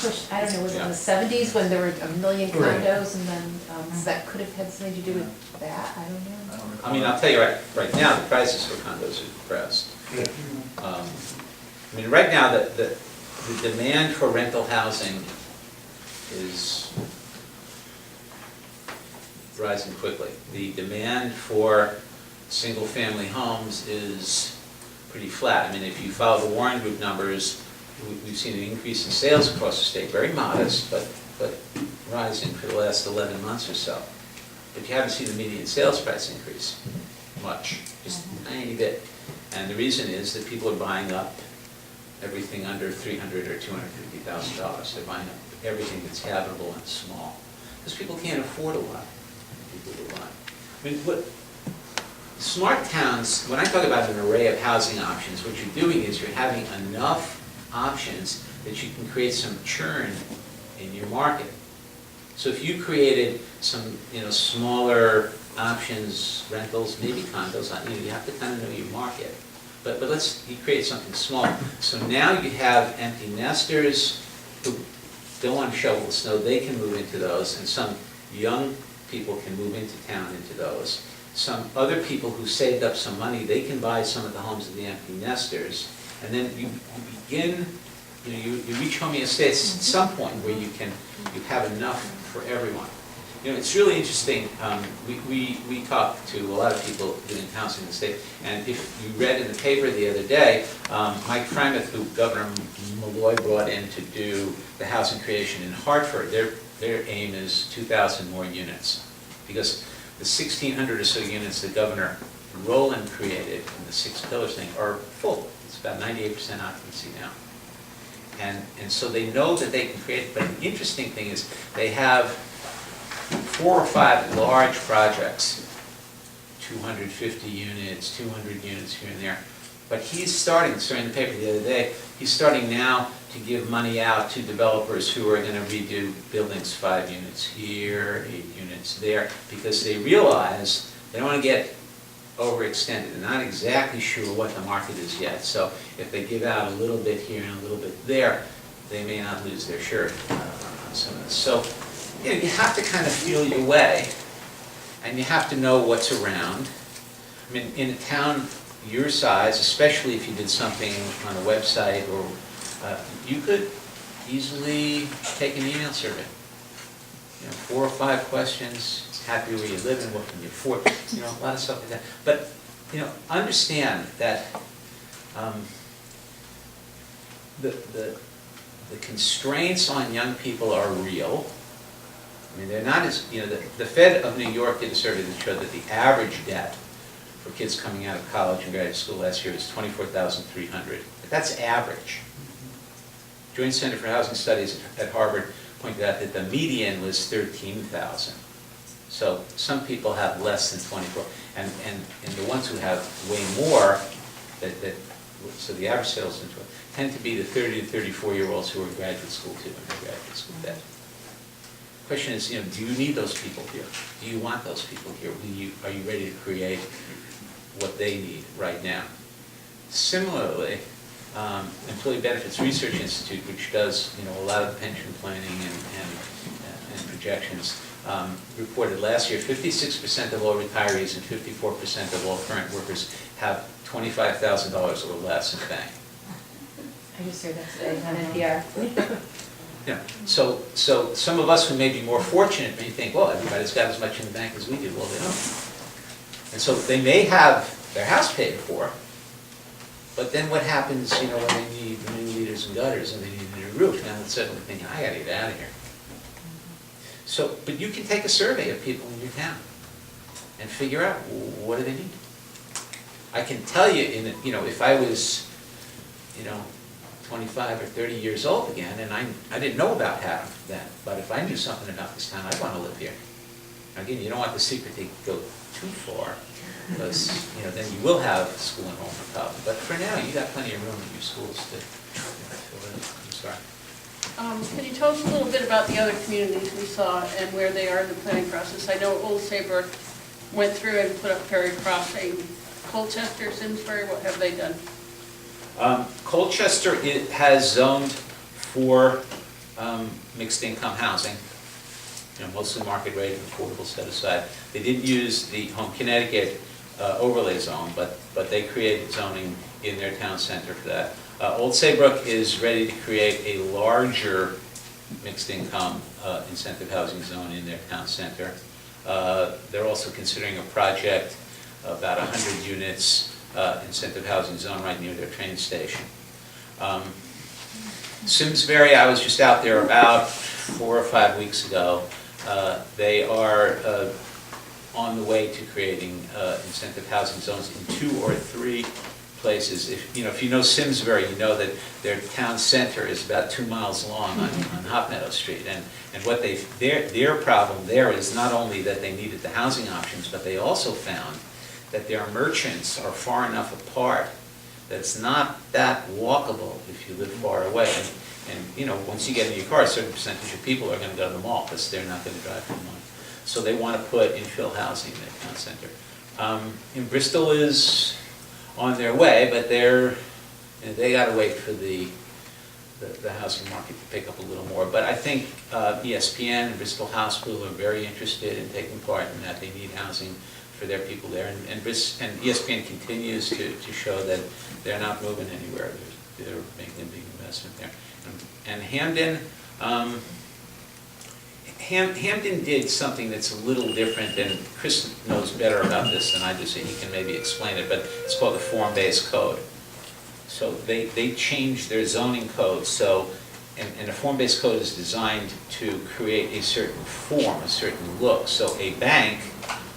push, I don't know, was it in the 70s when there were 1 million condos, and then so that could have had something to do with that, I don't know. I mean, I'll tell you right now, the prices for condos are depressed. I mean, right now, the demand for rental housing is rising quickly. The demand for single-family homes is pretty flat. I mean, if you follow the Warren Group numbers, we've seen an increase in sales across the state, very modest, but rising for the last 11 months or so. But you haven't seen the median sales price increase much, just a tiny bit. And the reason is that people are buying up everything under $300,000 or $250,000. They're buying up everything that's habitable and small. Because people can't afford a lot. People will buy. I mean, what smart towns, when I talk about an array of housing options, what you're doing is you're having enough options that you can create some churn in your market. So if you created some, smaller options, rentals, maybe condos, you have to kind of know your market. But you create something small. So now you have empty nesters who don't want to shovel the snow, they can move into those, and some young people can move into town into those. Some other people who saved up some money, they can buy some of the homes of the empty nesters, and then you begin, you reach homeostasis at some point where you have enough for everyone. It's really interesting. We talked to a lot of people doing housing in the state, and if you read in the paper the other day, Mike Frymouth, who Governor Malloy brought in to do the housing creation in Hartford, their aim is 2,000 more units, because the 1,600 or so units that Governor Rowland created in the 6 pillars thing are full. It's about 98% occupancy now. And so they know that they can create it, but the interesting thing is they have 4 or 5 large projects, 250 units, 200 units here and there. But he's starting in the paper the other day, he's starting now to give money out to developers who are going to redo buildings, 5 units here, 8 units there, because they realize they don't want to get overextended. They're not exactly sure what the market is yet. So if they give out a little bit here and a little bit there, they may not lose their shirt on some of this. So you have to kind of feel your way, and you have to know what's around. I mean, in a town your size, especially if you did something on a website, or you could easily take an email survey. 4 or 5 questions, happy where you live and what can you afford, a lot of stuff like that. But, understand that the constraints on young people are real. I mean, they're not as, the Fed of New York did a survey that showed that the average debt for kids coming out of college and graduate school last year was $24,300. But that's average. Joint Center for Housing Studies at Harvard pointed out that the median was $13,000. So some people have less than 24, and the ones who have way more, so the average settles into it, tend to be the 30 to 34-year-olds who are in graduate school too, and they're graduate school debt. The question is, do you need those people here? Do you want those people here? Are you ready to create what they need right now? Similarly, Employee Benefits Research Institute, which does a lot of pension planning and projections, reported last year 56% of all retirees and 54% of all current workers have $25,000 or less in the bank. I just heard that today on NPR. So some of us who may be more fortunate may think, well, everybody's got as much in the bank as we do. Well, they don't. And so they may have their house paid for, but then what happens, when they need new leaders and gutters and they need a new roof? Now they're suddenly thinking, I gotta get out of here. So, but you can take a survey of people in your town and figure out what do they need. I can tell you, if I was, 25 or 30 years old again, and I didn't know about HIgganum then, but if I knew something about this town, I'd want to live here. Again, you don't want the secret to go too far, because then you will have school enrollment problem. But for now, you got plenty of room in your schools to fill in. I'm sorry. Can you tell us a little bit about the other communities we saw and where they are in the planning process? I know Old Saybrook went through and put up Perry Crossing. Colchester, Simsbury, what have they done? Colchester has zoned for mixed income housing, mostly market rate and affordable set aside. They didn't use the Home Connecticut overlay zone, but they created zoning in their town center for that. Old Saybrook is ready to create a larger mixed income incentive housing zone in their town center. They're also considering a project about 100 units incentive housing zone right near their train station. Simsbury, I was just out there about 4 or 5 weeks ago. They are on the way to creating incentive housing zones in 2 or 3 places. If you know Simsbury, you know that their town center is about 2 miles long on Hop Meadow Street. And what their problem there is not only that they needed the housing options, but they also found that their merchants are far enough apart that it's not that walkable if you live far away. And once you get in your car, a certain percentage of people are going to go to the mall because they're not going to drive to the mall. So they want to put infill housing in their town center. And Bristol is on their way, but they got to wait for the housing market to pick up a little more. But I think ESPN and Bristol House Pool are very interested in taking part in that. They need housing for their people there, and ESPN continues to show that they're not moving anywhere. They're making a big investment there. And Hamden, Hamden did something that's a little different, and Chris knows better about this than I do, so he can maybe explain it, but it's called the form-based code. So they changed their zoning code, and a form-based code is designed to create a certain form, a certain look. So a bank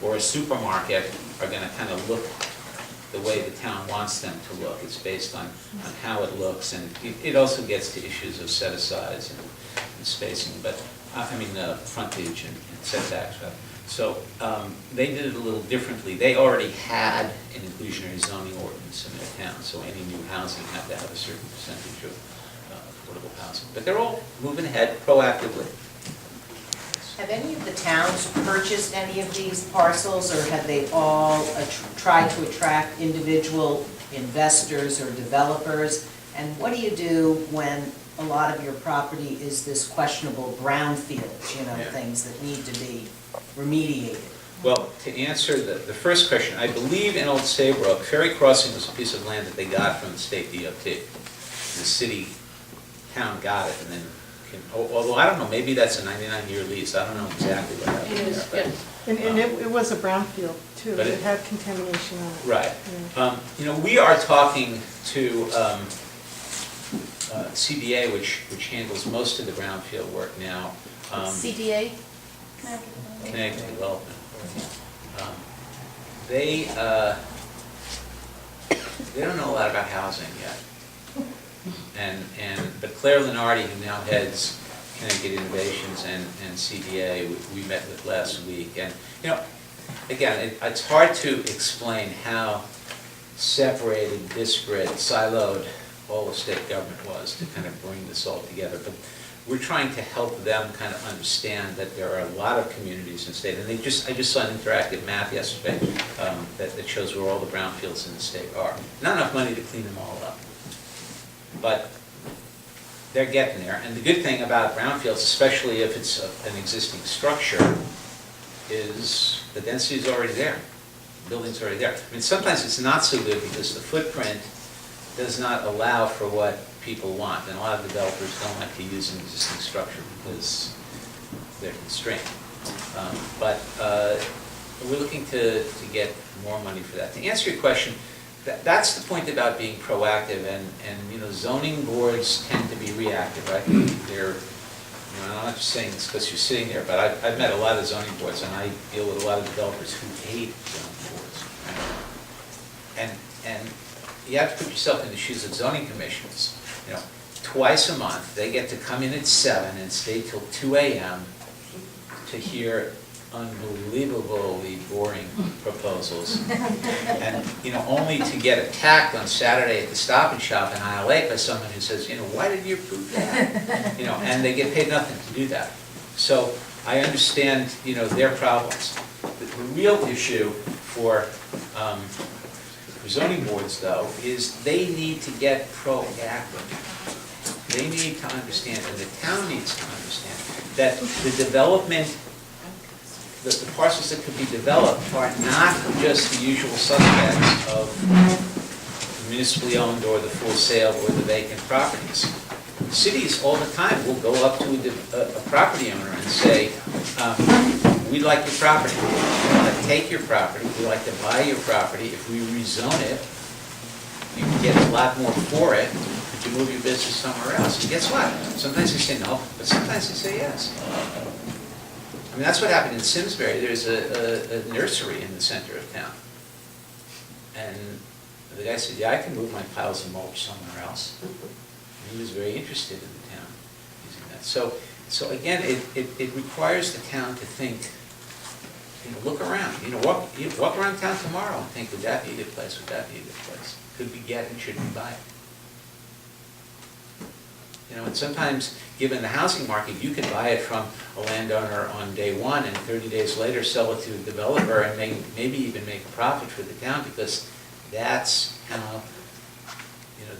or a supermarket are going to kind of look the way the town wants them to look. It's based on how it looks, and it also gets to issues of set-asides and spacing, but frontage and setbacks. So they did it a little differently. They already had an inclusionary zoning ordinance in their town, so any new housing had to have a certain percentage of affordable housing. But they're all moving ahead proactively. Have any of the towns purchased any of these parcels, or have they all tried to attract individual investors or developers? And what do you do when a lot of your property is this questionable brownfield, things that need to be remediated? Well, to answer the first question, I believe in Old Saybrook, Ferry Crossing was a piece of land that they got from the state DOT. The town got it, and then although I don't know, maybe that's a 99-year lease, I don't know exactly what happened It there. is, but- yes. And it was a brownfield too, But it it- had contamination on it. Right. Yeah. You know, we are talking to CDA, which handles most of the brownfield work now. CDA? Connecticut Development. They don't know a lot about housing yet. But Claire Lenardi, who now heads Connecticut Innovations and CDA, we met with last week. And, you know, again, it's hard to explain how separated, disparate, siloed all the state government was to kind of bring this all together. But we're trying to help them kind of understand that there are a lot of communities in the state. And I just saw an interactive map yesterday that shows where all the brownfields in the state are. Not enough money to clean them all up, but they're getting there. And the good thing about brownfields, especially if it's an existing structure, is the density is already there. The building's already there. I mean, sometimes it's not so good because the footprint does not allow for what people want. And a lot of developers don't like to use an existing structure because they're constrained. But we're looking to get more money for that. To answer your question, that's the point about being proactive, and you know, zoning boards tend to be reactive, right? They're, you know, I'm not just saying this because you're sitting there, but I've met a lot of zoning boards, and I deal with a lot of developers who hate zoning boards. And you have to put yourself in the shoes of zoning commissions. You know, twice a month, they get to come in at 7 and stay till 2 a.m. to hear unbelievably boring proposals. And, you know, only to get attacked on Saturday at the Stop and Shop in Isle Lake by someone who says, you know, why did you approve that? You know, and they get paid nothing to do that. So I understand, you know, their problems. The real issue for zoning boards, though, is they need to get proactive. They need to understand, and the town needs to understand, that the development, the parcels that could be developed are not just the usual suspects of municipally owned or the full sale or the vacant properties. Cities all the time will go up to a property owner and say, we'd like your property, we'd like to take your property, we'd like to buy your property. If we rezone it, you can get a lot more for it, but you move your business somewhere else. And guess what? Sometimes they say no, but sometimes they say yes. I mean, that's what happened in Simsbury. There's a nursery in the center of town. And the guy said, yeah, I can move my piles of mulch somewhere else. And he was very interested in the town using that. So again, it requires the town to think, you know, look around. You know, walk around town tomorrow and think, would that be a good place? Would that be a good place? Could we get it? Should we buy it? You know, and sometimes, given the housing market, you could buy it from a landowner on day one and 30 days later sell it to a developer and maybe even make a profit for the town, because that's how, you know,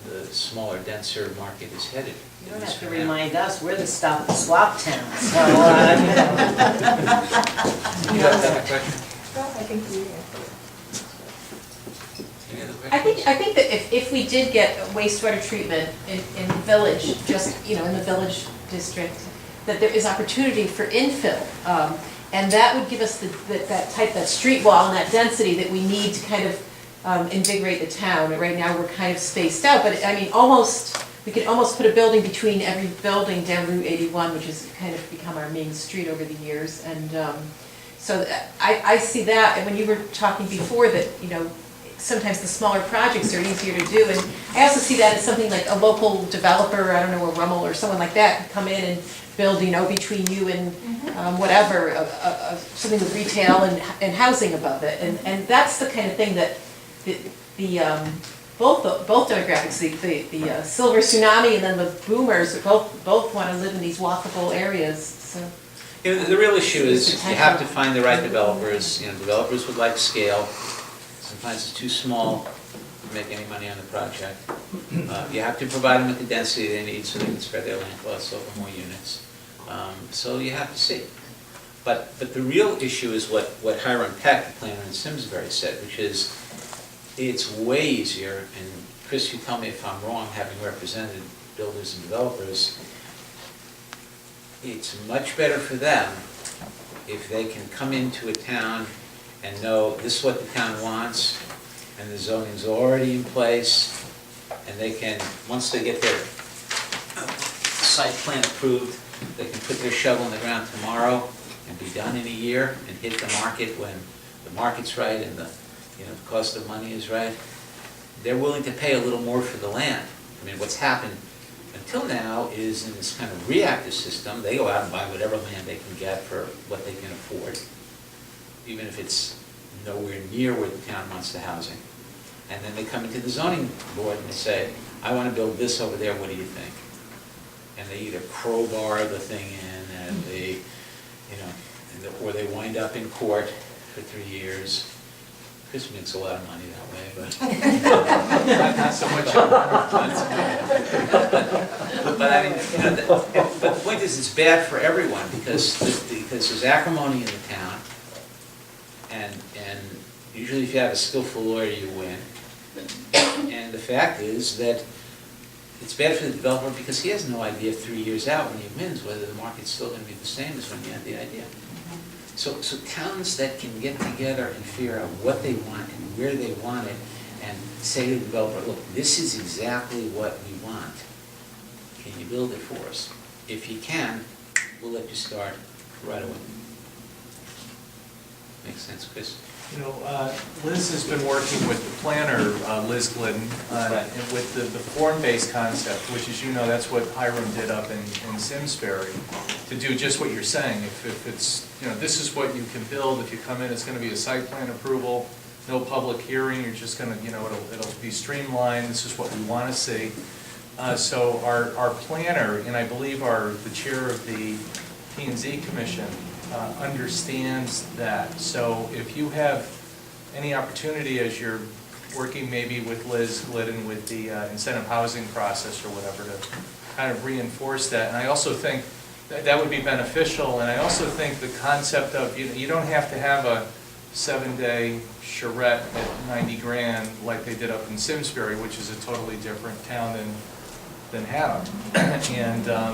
the smaller, denser market is headed. You don't have to remind us, we're the Stop and Swap town, so, You have a question? No, I think we answered. Any other I questions? think that if we did get wastewater treatment in the village, just, you know, in the village district, that there is opportunity for infill. And that would give us that street wall and that density that we need to kind of invigorate the town. And right now, we're kind of spaced out, but I mean, we could almost put a building between every building down Route 81, which has kind of become our main street over the years. And so I see that, and when you were talking before that, you know, sometimes the smaller projects are easier to do, and I also see that as something like a local developer, I don't know, a Rummel or someone like that, could come in and build, you know, between you and whatever, something with retail and housing above it, and that's the kind of thing that both demographics, the silver tsunami and then the boomers, both want to live in these walkable areas. So You know, the real issue is you have to find the right developers. You know, developers would like scale. Sometimes it's too small to make any money on the project. You have to provide them with the density they need so they can spread their land costs over more units. So you have to see. But the real issue is what Hiram Peck, the planner in Simsbury, said, which is it's way easier, and Chris, you tell me if I'm wrong, having represented builders and developers, it's much better for them if they can come into a town and know this is what the town wants, and the zoning's already in place, and they can, once they get their site plan approved, they can put their shovel in the ground tomorrow and be done in a year and hit the market when the market's right and the cost of money is right. They're willing to pay a little more for the land. I mean, what's happened until now is in this kind of reactive system, they go out and buy whatever land they can get for what they can afford, even if it's nowhere near where the town wants the housing. And then they come into the zoning board and they say, I want to build this over there, what do you think? And they either crowbar the thing in, and they, or they wind up in court for 3 years. Chris makes a lot of money that way, but Not so much. but I mean, but the point is, it's bad for everyone because there's acrimony in the town, and usually if you have a skillful lawyer, you win. And the fact is that it's bad for the developer because he has no idea 3 years out when he wins whether the market's still going to be the same as when he had the idea. So towns that can get together and figure out what they want and where they want it and say to the developer, look, this is exactly what we want. Can you build it for us? If you can, we'll let you start right away. Makes sense, Chris? Liz has been working with the planner, Liz Glidden, and with the form-based concept, which, as you know, that's what HIgganum did up in Simsbury, to do just what you're saying. If it's, this is what you can build. If you come in, it's going to be a site plan approval, no public hearing. You're just going to, it'll be streamlined. This is what we want to see. So our planner, and I believe the chair of the P&Z Commission, understands that. So if you have any opportunity as you're working maybe with Liz Glidden with the incentive housing process or whatever to kind of reinforce that. And I also think that would be beneficial. And I also think the concept of, you don't have to have a 7-day charrette at 90 grand like they did up in Simsbury, which is a totally different town than HIgganum.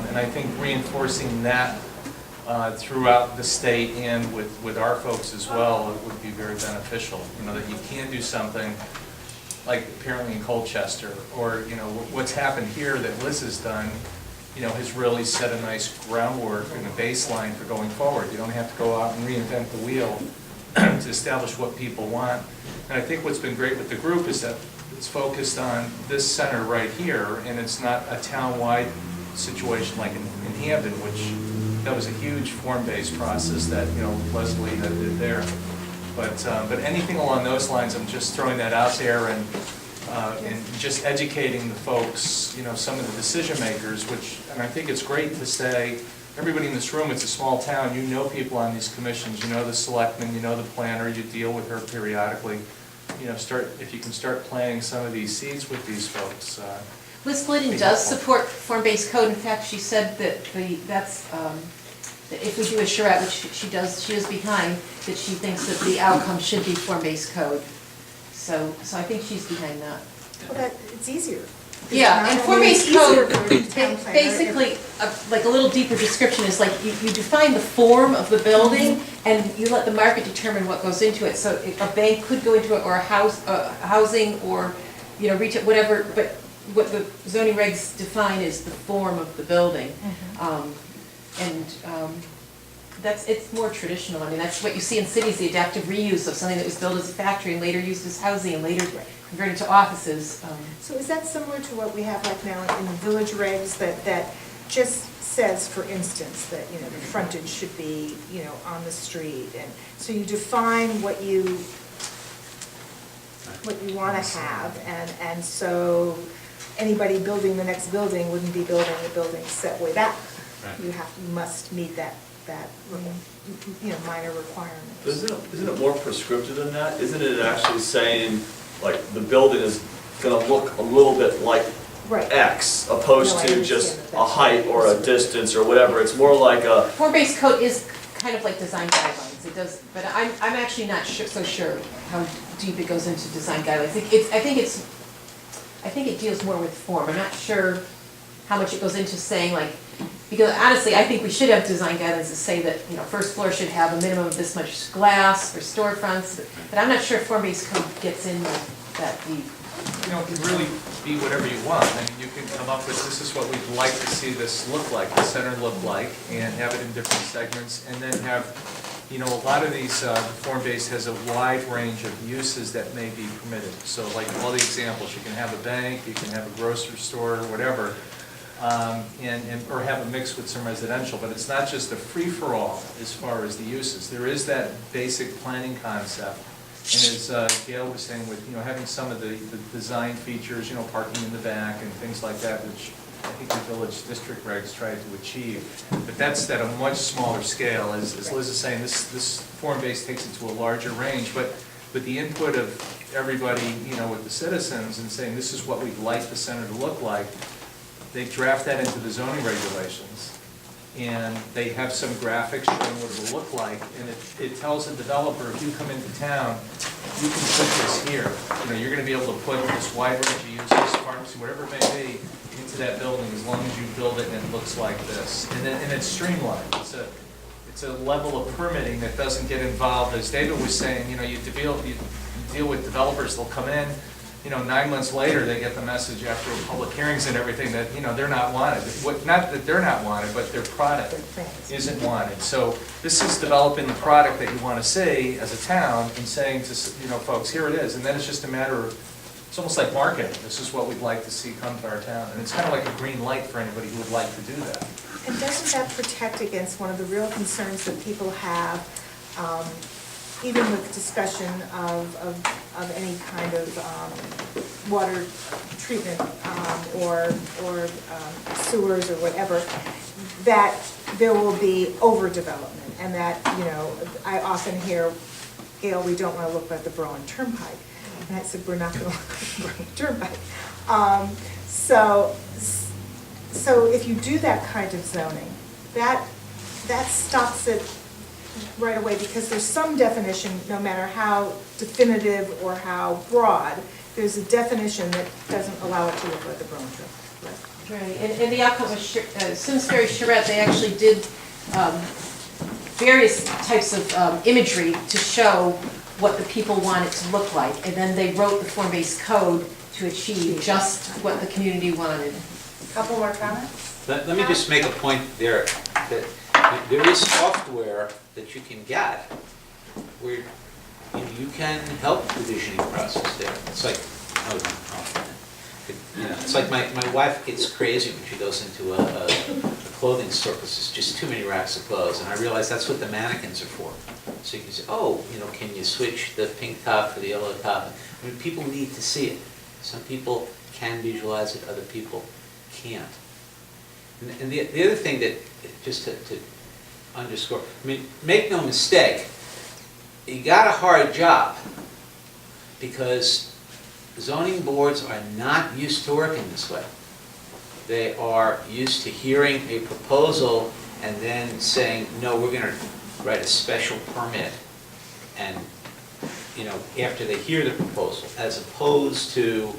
And I think reinforcing that throughout the state and with our folks as well, it would be very beneficial. That you can do something like apparently in Colchester, or what's happened here that Liz has done, has really set a nice groundwork and a baseline for going forward. You don't have to go out and reinvent the wheel to establish what people want. And I think what's been great with the group is that it's focused on this center right here, and it's not a town-wide situation like in Hampton, which that was a huge form-based process that Leslie did there. But anything along those lines, I'm just throwing that out there and just educating the folks, some of the decision makers. And I think it's great to say, everybody in this room, it's a small town. You know people on these commissions. You know the selectman. You know the planner. You deal with her periodically. If you can start planting some of these seeds with these folks. Liz Glidden does support form-based code. In fact, she said that that if we do a charrette, which she is behind, that she thinks that the outcome should be form-based code. So I think she's behind that. Well, it's easier. Yeah, and form-based code, basically, like a little deeper description is like you define the form of the building and you let the market determine what goes into it. So a bank could go into it, or a housing, or retail, whatever. But what the zoning regs define is the form of the building, it's more traditional. I mean, that's what you see in cities: the adaptive reuse of something that was built as a factory and later used as housing and later converted to offices. So is that similar to what we have like now in the village regs that just says, for instance, that the frontage should be on the street, and so you define what you want to have, and so anybody building the next building wouldn't be building a building set way back. Right. You must meet that minor requirement. Isn't it more prescriptive than that? Isn't it actually saying, like, the building is gonna look a little bit like X, opposed to just a height or a distance or whatever? It's more like a... Form-based code is kind of like design guidelines. It does, but I'm actually not so sure how deep it goes into design guidelines. I think it deals more with form. I'm not sure how much it goes into saying, like, Because honestly, I think we should have design guidelines that say that, first floor should have a minimum of this much glass for storefronts, but I'm not sure form-based code gets in that deep. It can really be whatever you want. I mean, you can come up with, this is what we'd like to see this look like, the center look like, and have it in different segments, and then have, a lot of these, form-based has a wide range of uses that may be permitted. So like all the examples, you can have a bank, you can have a grocery store, whatever, or have a mix with some residential, but it's not just a free-for-all as far as the uses. There is that basic planning concept. And as Gail was saying, with having some of the design features, parking in the back and things like that, which I think the village district regs tried to achieve. But that's at a much smaller scale. As Liz is saying, this form-based takes it to a larger range. But with the input of everybody, with the citizens, and saying this is what we'd like the center to look like, they draft that into the zoning regulations. And they have some graphics showing what it will look like, and it tells the developer, if you come into town, you can put this here. You're going to be able to put this wide range of uses, pharmacy, whatever it may be, into that building as long as you build it and it looks like this. And it's streamlined. It's a level of permitting that doesn't get involved. As David was saying, you deal with developers, they'll come in, 9 months later, they get the message after public hearings and everything that, they're not wanted. Not that they're not wanted, but their product isn't wanted. So this is developing the product that you want to see as a town and saying to, folks, here it is. And then it's just a matter of, it's almost like marketing. This is what we'd like to see come to our town. And it's kind of like a green light for anybody who would like to do that. And doesn't that protect against one of the real concerns that people have, even with discussion of any kind of water treatment or sewers or whatever, that there will be overdevelopment, and that, I often hear, Gail, we don't want to look like the Berlin Turnpike. And I said, we're not going to look like the Berlin Turnpike. So if you do that kind of zoning, that stops it right away, because there's some definition, no matter how definitive or how broad, there's a definition that doesn't allow it to look like the Berlin Turnpike. Right, and the outcome was Simsbury Charette, they actually did various types of imagery to show what the people want it to look like, and then they wrote the form-based code to achieve just what the community wanted. Couple more comments? Let me just make a point there, that there is software that you can get where you can help the visioning process there. It's like, it's like my wife gets crazy when she goes into a clothing store because there's just too many racks of clothes, and I realize that's what the mannequins are for. So you can say, can you switch the pink top for the yellow top? I mean, people need to see it. Some people can visualize it, other people can't. And the other thing that, just to underscore, I mean, make no mistake, you got a hard job because zoning boards are not used to working this way. They are used to hearing a proposal and then saying, no, we're going to write a special permit, and after they hear the proposal, as opposed to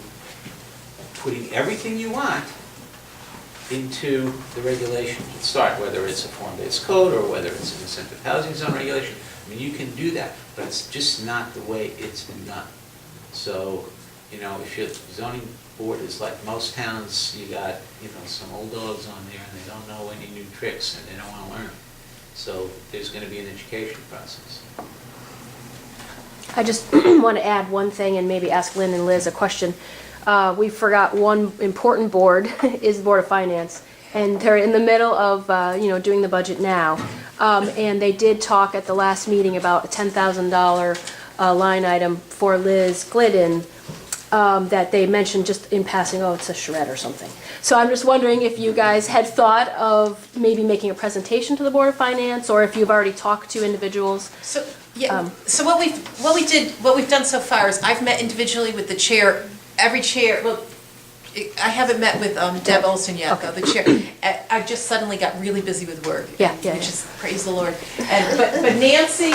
putting everything you want into the regulation to start, whether it's a form-based code or whether it's an incentive housing zone regulation. I mean, you can do that, but it's just not the way it's been done. So, if your zoning board is like most towns, you got, some old dogs on there and they don't know any new tricks and they don't want to learn them. So there's going to be an education process. I just want to add one thing and maybe ask Lynn and Liz a question. We forgot one important board is the Board of Finance, and they're in the middle of doing the budget now. And they did talk at the last meeting about a $10,000 line item for Liz Glidden that they mentioned just in passing. Oh, it's a charrette or something. So I'm just wondering if you guys had thought of maybe making a presentation to the Board of Finance, or if you've already talked to individuals. So so what we've done so far is I've met individually with the chair. Every chair, I haven't met with Deb Olson yet, though, the chair. I just suddenly got really busy with work. Which is, praise the Lord. But Nancy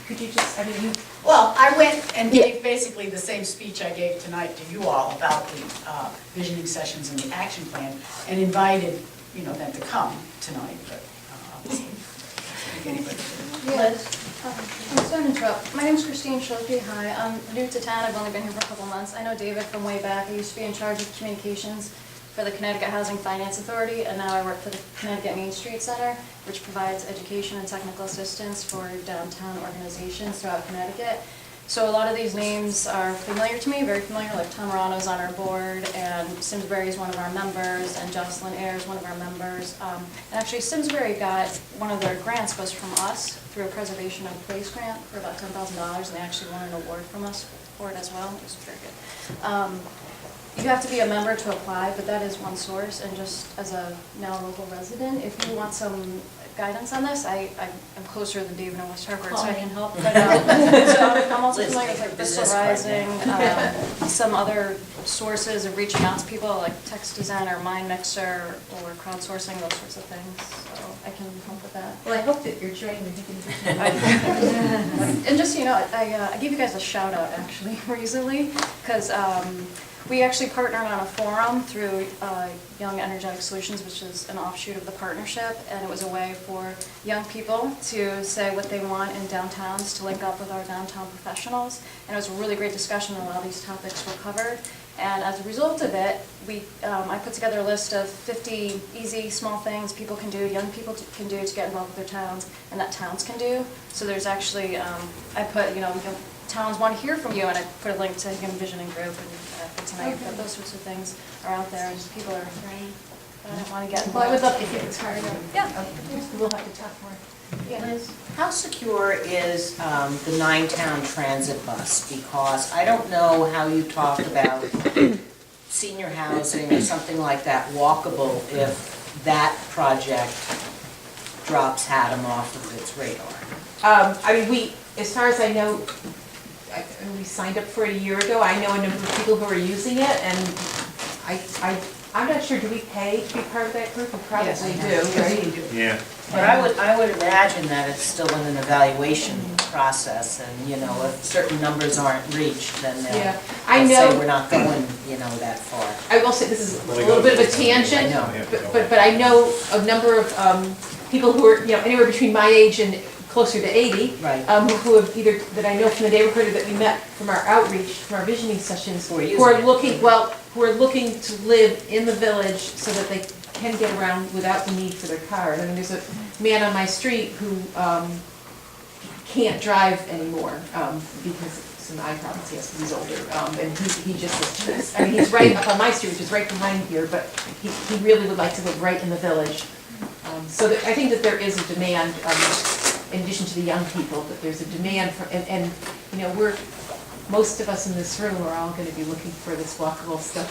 could you just, you. Well, I went and gave basically the same speech I gave tonight to you all about the visioning sessions and the action plan, and invited them to come tonight, but obviously, I think anybody could. Liz? I'm sorry to interrupt. My name's Christine Schulke. Hi, I'm new to town. I've only been here for a couple months. I know David from way back. I used to be in charge of communications for the Connecticut Housing Finance Authority, and now I work for the Connecticut Main Street Center, which provides education and technical assistance for downtown organizations throughout Connecticut. So a lot of these names are familiar to me, very familiar, like Tom Morano's on our board, and Simsbury is one of our members, and Jocelyn Ayers is one of our members. And actually, Simsbury got one of their grants was from us through a preservation of place grant for about $10,000, and they actually won an award from us for it as well. It was very good. You have to be a member to apply, but that is one source, and just as a now local resident, if you want some guidance on this, I'm closer than David in West Hartford, so I can help. But, so I'm also familiar with like Bristol Rising, some other sources of reaching out to people like Text Design or Mind Mixer or crowdsourcing, those sorts of things. So I can help with that. Well, I hope that you're trained and you can do that. And just so you know, I gave you guys a shout out actually recently because we actually partnered on a forum through Young Energetic Solutions, which is an offshoot of the partnership, and it was a way for young people to say what they want in downtowns to link up with our downtown professionals. And it was a really great discussion, and a lot of these topics were covered. And as a result of it, I put together a list of 50 easy, small things people can do, young people can do to get involved with their towns, and that towns can do. So there's actually, I put, towns want to hear from you, and I put a link to HIgganum Visioning Group and for tonight, but those sorts of things are out there, and people are afraid. I don't want to get involved. Well, I would love to hear it's harder. Yeah. We'll have to talk more. Yeah. Liz, how secure is the 9-town transit bus? Because I don't know how you talked about senior housing or something like that walkable if that project drops HIgganum off of its radar. As far as I know, we signed up for it a year ago. I know a number of people who are using it, and I'm not sure, do we pay to be part of that group? We probably do, right? Yeah. But I would imagine that it's still in an evaluation process, and, if certain numbers aren't reached, then they'll say we're not going, that far. I will say, this is a little bit of a tangent, but I know a number of people who are, anywhere between my age and closer to 80, right. Who have either, that I know from the neighborhood or that we met from our outreach, from our visioning sessions, who are looking to live in the village so that they can get around without the need for their cars. I mean, there's a man on my street who can't drive anymore because of some eye problems. He's older, and he just, he's right up on my street, which is right behind here, but he really would like to live right in the village. So I think that there is a demand, in addition to the young people, that there's a demand for, and most of us in this room are all going to be looking for this walkable stuff.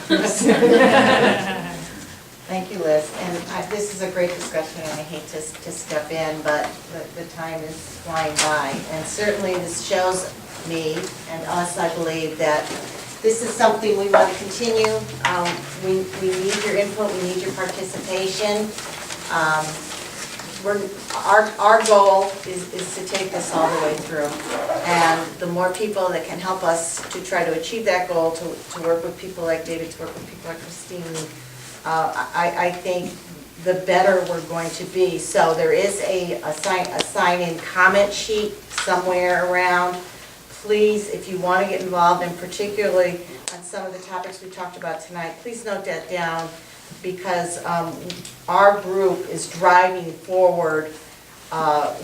Thank you, Liz. And this is a great discussion, and I hate to step in, but the time is flying by. And certainly this shows me and us, I believe, that this is something we want to continue. We need your input, we need your participation. Our goal is to take this all the way through. And the more people that can help us to try to achieve that goal, to work with people like David, to work with people like Christine, I think the better we're going to be. So there is a sign-in comment sheet somewhere around. Please, if you want to get involved, and particularly on some of the topics we talked about tonight, please note that down, because our group is driving forward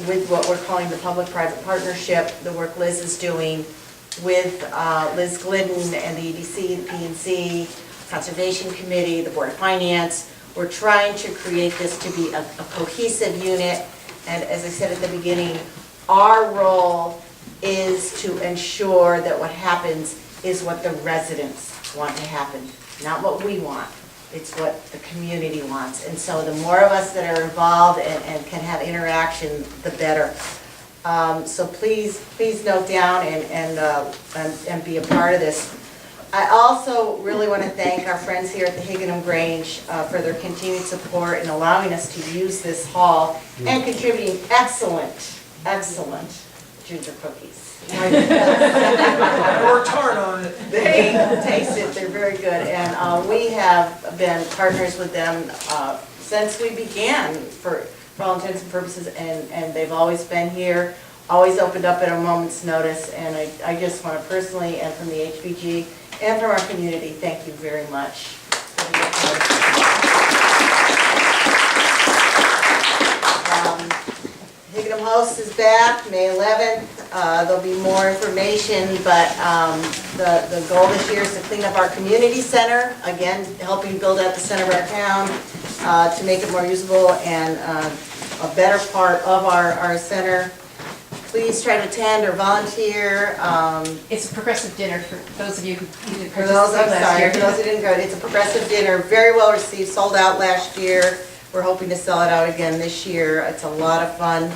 with what we're calling the public-private partnership, the work Liz is doing with Liz Glidden and the EDC, the P&C, Conservation Committee, the Board of Finance. We're trying to create this to be a cohesive unit, and as I said at the beginning, our role is to ensure that what happens is what the residents want to happen, not what we want. It's what the community wants. And so the more of us that are involved and can have interaction, the better. So please note down and be a part of this. I also really want to thank our friends here at the HIgganum Grange for their continued support in allowing us to use this hall and contributing excellent ginger cookies. I worked hard on it. They taste it, they're very good, and we have been partners with them since we began, for all intents and purposes, and they've always been here, always opened up at a moment's notice, and I just want to personally, and from the HBG, and from our community, thank you very much. HIgganum Host is back, May 11th. There'll be more information, but the goal this year is to clean up our community center, again, helping build out the center of our town to make it more usable and a better part of our center. Please try to attend or volunteer. It's a progressive dinner for those of you who didn't For those, participate last year. for those who didn't go, it's a progressive dinner, very well received, sold out last year. We're hoping to sell it out again this year. It's a lot of fun.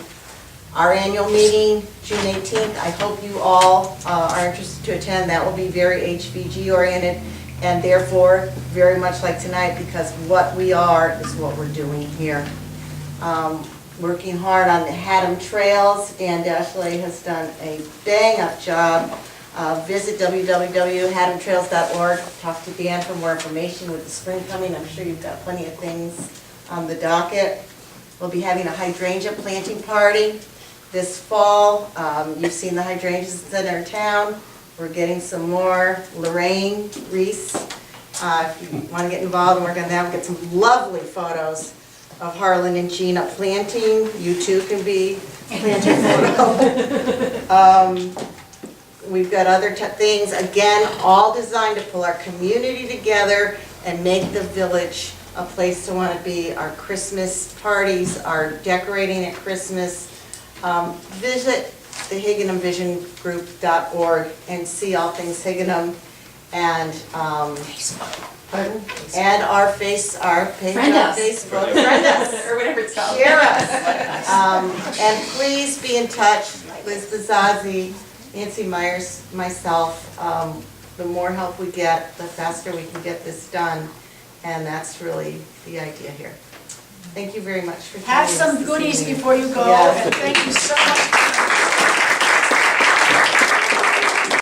Our annual meeting, June 18th, I hope you all are interested to attend. That will be very HVG oriented and therefore very much like tonight, because what we are is what we're doing here. Working hard on the HIgganum trails. Dan Dashley has done a bang-up job. Visit www.higganumtrails.org. Talk to Dan for more information. With the spring coming, I'm sure you've got plenty of things on the docket. We'll be having a hydrangea planting party this fall. You've seen the hydrangeas in our town. We're getting some more. Lorraine Reese, if you want to get involved and work on that, we'll get some lovely photos of Harlan and Gina planting. You too can be planting photo. We've got other things, again, all designed to pull our community together and make the village a place to want to be. Our Christmas parties, our decorating at Christmas. Visit the HIgganumVisionGroup.org and see all things HIgganum, and pardon? And our page Friend on us. Facebook. Friend us. Or whatever it's called. Share us. And please be in touch. Liz Bazazzi, Nancy Myers, myself. The more help we get, the faster we can get this done. And that's really the idea here. Thank you very much for Have joining us some this goodies evening. before you go, Yes. and thank you so much.